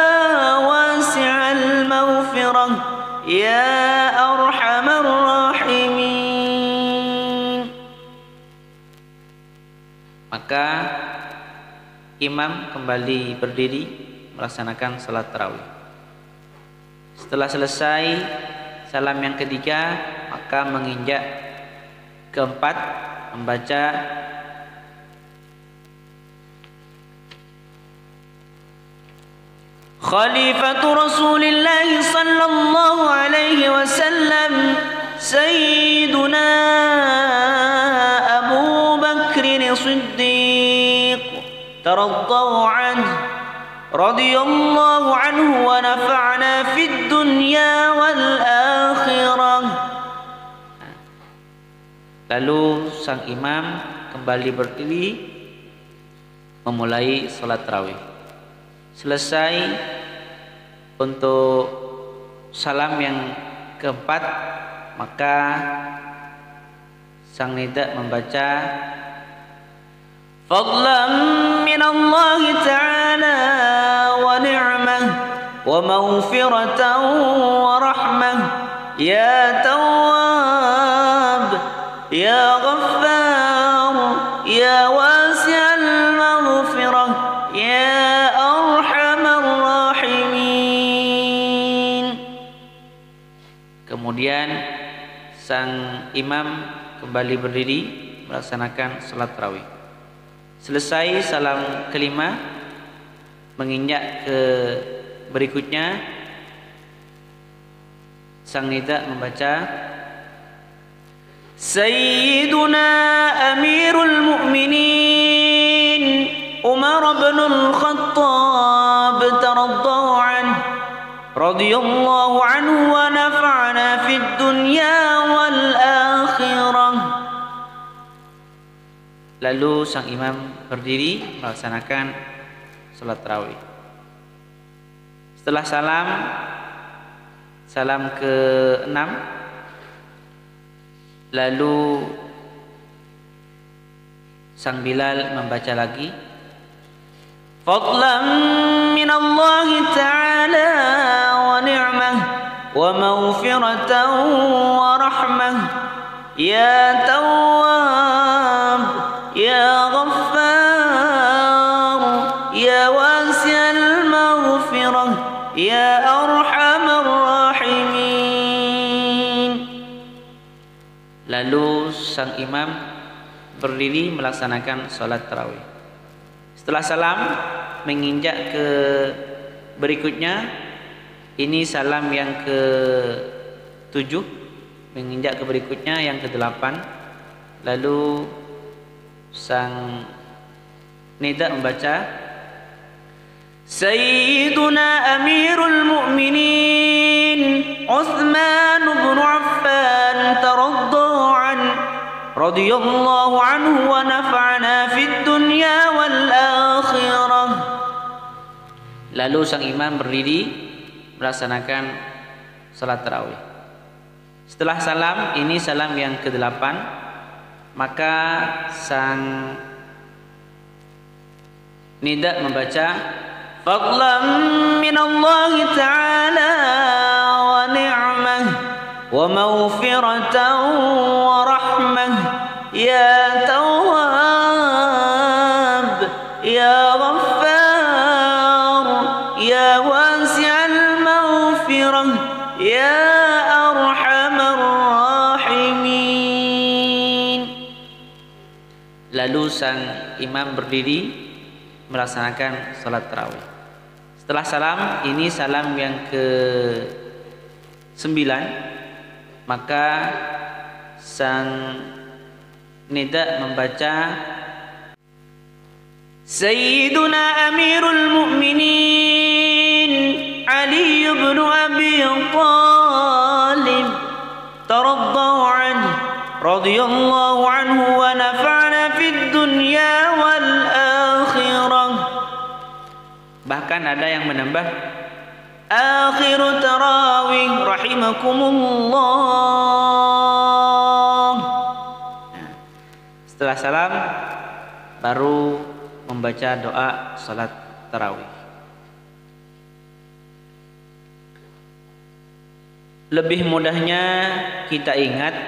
Ya Arhamar Rahimin. Maka imam kembali berdiri melaksanakan salat tarawih. Setelah selesai salam yang ketiga, maka menginjak keempat membaca Khalifatu Rasulillah sallallahu alaihi wasallam Sayyiduna Abu Bakr Siddiq taraddahu anhu radhiyallahu anhu wa nafa'na fid dunya wal akhirah. Lalu sang imam kembali berdiri memulai salat tarawih. Selesai untuk salam yang keempat, maka sang nida membaca Fadlan min Allah ta'ala wa ni'mah wa maghfiratan wa rahmah ya tawwab ya ghaffar ya wasi'al maghfirah ya Kemudian sang imam kembali berdiri melaksanakan salat tarawih. Selesai salam kelima, menginjak ke berikutnya, sang nida membaca Sayyiduna Amirul Mu'minin Umar bin Al-Khattab taraddahu anhu radhiyallahu anhu wa nafa'na fid dunya wal akhirah. Lalu sang imam berdiri melaksanakan salat tarawih. Setelah salam ke-6, lalu sang Bilal membaca lagi Fadlan min Allah ta'ala wa ni'mah wa maghfiratan wa rahmah ya tawwab ya ghaffar ya wasi'al maghfirah ya arhamar rahimin. Lalu sang imam berdiri melaksanakan sholat tarawih. Setelah salam menginjak ke berikutnya, ini salam yang ke-7, menginjak ke berikutnya yang ke-8. Lalu sang nida membaca, Sayyiduna Amirul Mu'minin Uthman bin Affan radhiyallahu anhu wa nafa'ana fid dunya wal akhirah. Lalu sang imam berdiri melaksanakan salat tarawih. Setelah salam, ini salam yang ke-8, maka sang nida membaca, Fadlan minallahi ta'ala wa ni'mah wa maghfiratan wa rahmah ya Tawwab ya Ghaffar ya wasi'al maghfirah ya arhamar rahimin. Lalu sang imam berdiri melaksanakan salat tarawih. Setelah salam, ini salam yang ke-9, maka sang nida membaca, Sayyiduna Amirul Mu'minin Ali ibn Abi Talib radhiyallahu anhu wa nafa'ana fid dunya wal akhirah. Bahkan ada yang menambah, Akhiru tarawih rahimakumullah. Setelah salam baru membaca doa salat tarawih. Lebih mudahnya kita ingat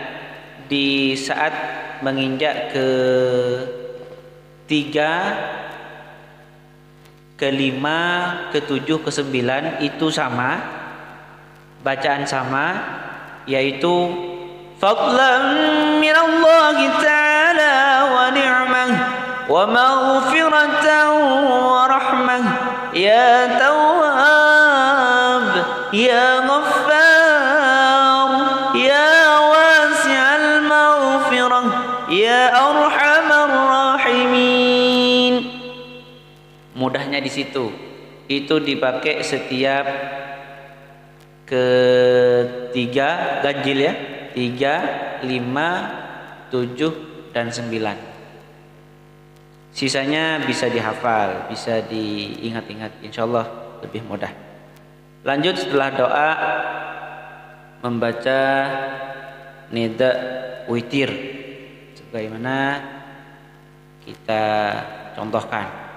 di saat menginjak ke-3, ke-5, ke-7, ke-9 itu sama, bacaan sama, yaitu Fadlan minallahi ta'ala wa ni'mah wa maghfiratan wa rahmah ya Tawwab ya Ghaffar ya wasi'al maghfirah ya arhamar rahimin. Mudahnya di situ. Itu dipakai setiap ke-3 ganjil ya. 3, 5, 7 dan 9. Sisanya bisa dihafal, bisa diingat-ingat, insyaallah lebih mudah. Lanjut setelah doa membaca nida witir sebagaimana kita contohkan.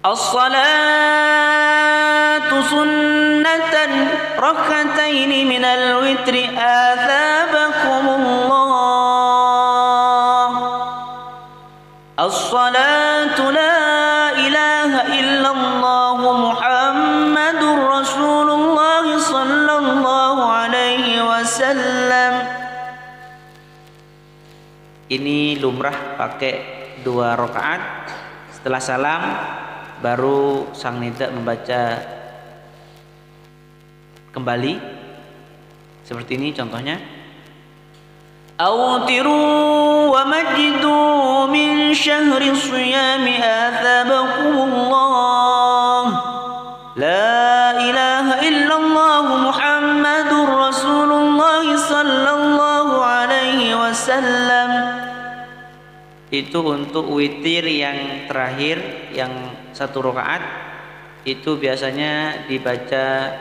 As-salatu sunnatan rak'ataini minal witri athabakumullah. As-salatu la ilaha illallah Muhammadur Rasulullah sallallahu alaihi wasallam. Ini lumrah pakai 2 rakaat. Setelah salam baru sang nida membaca kembali seperti ini contohnya, Awtiru wa majidu min syahri siyami athabakumullah. La ilaha illallah Muhammadur Rasulullah sallallahu alaihi wasallam. itu untuk witir yang terakhir yang 1 rakaat, itu biasanya dibaca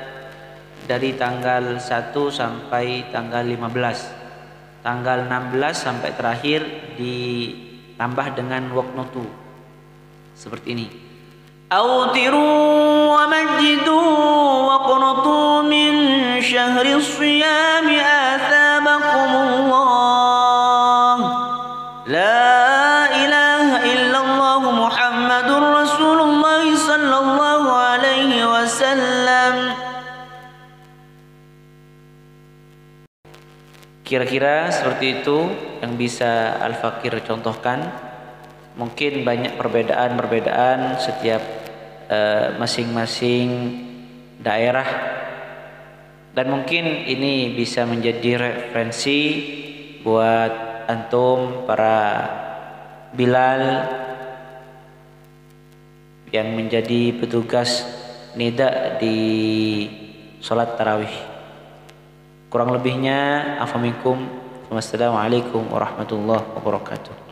dari tanggal 1 sampai tanggal 15. Tanggal 16 sampai terakhir ditambah dengan waqnutu seperti ini. Awtiru wa majidu wa qnutu min syahri siyami athabakumullah. La ilaha illallah Muhammadur Rasulullah sallallahu alaihi wasallam. Kira-kira seperti itu yang bisa Al-Fakir contohkan. Mungkin banyak perbedaan-perbedaan setiap masing-masing daerah, dan mungkin ini bisa menjadi referensi buat antum para Bilal yang menjadi petugas nida di sholat tarawih. Kurang lebihnya afa minkum. Wassalamualaikum warahmatullahi wabarakatuh.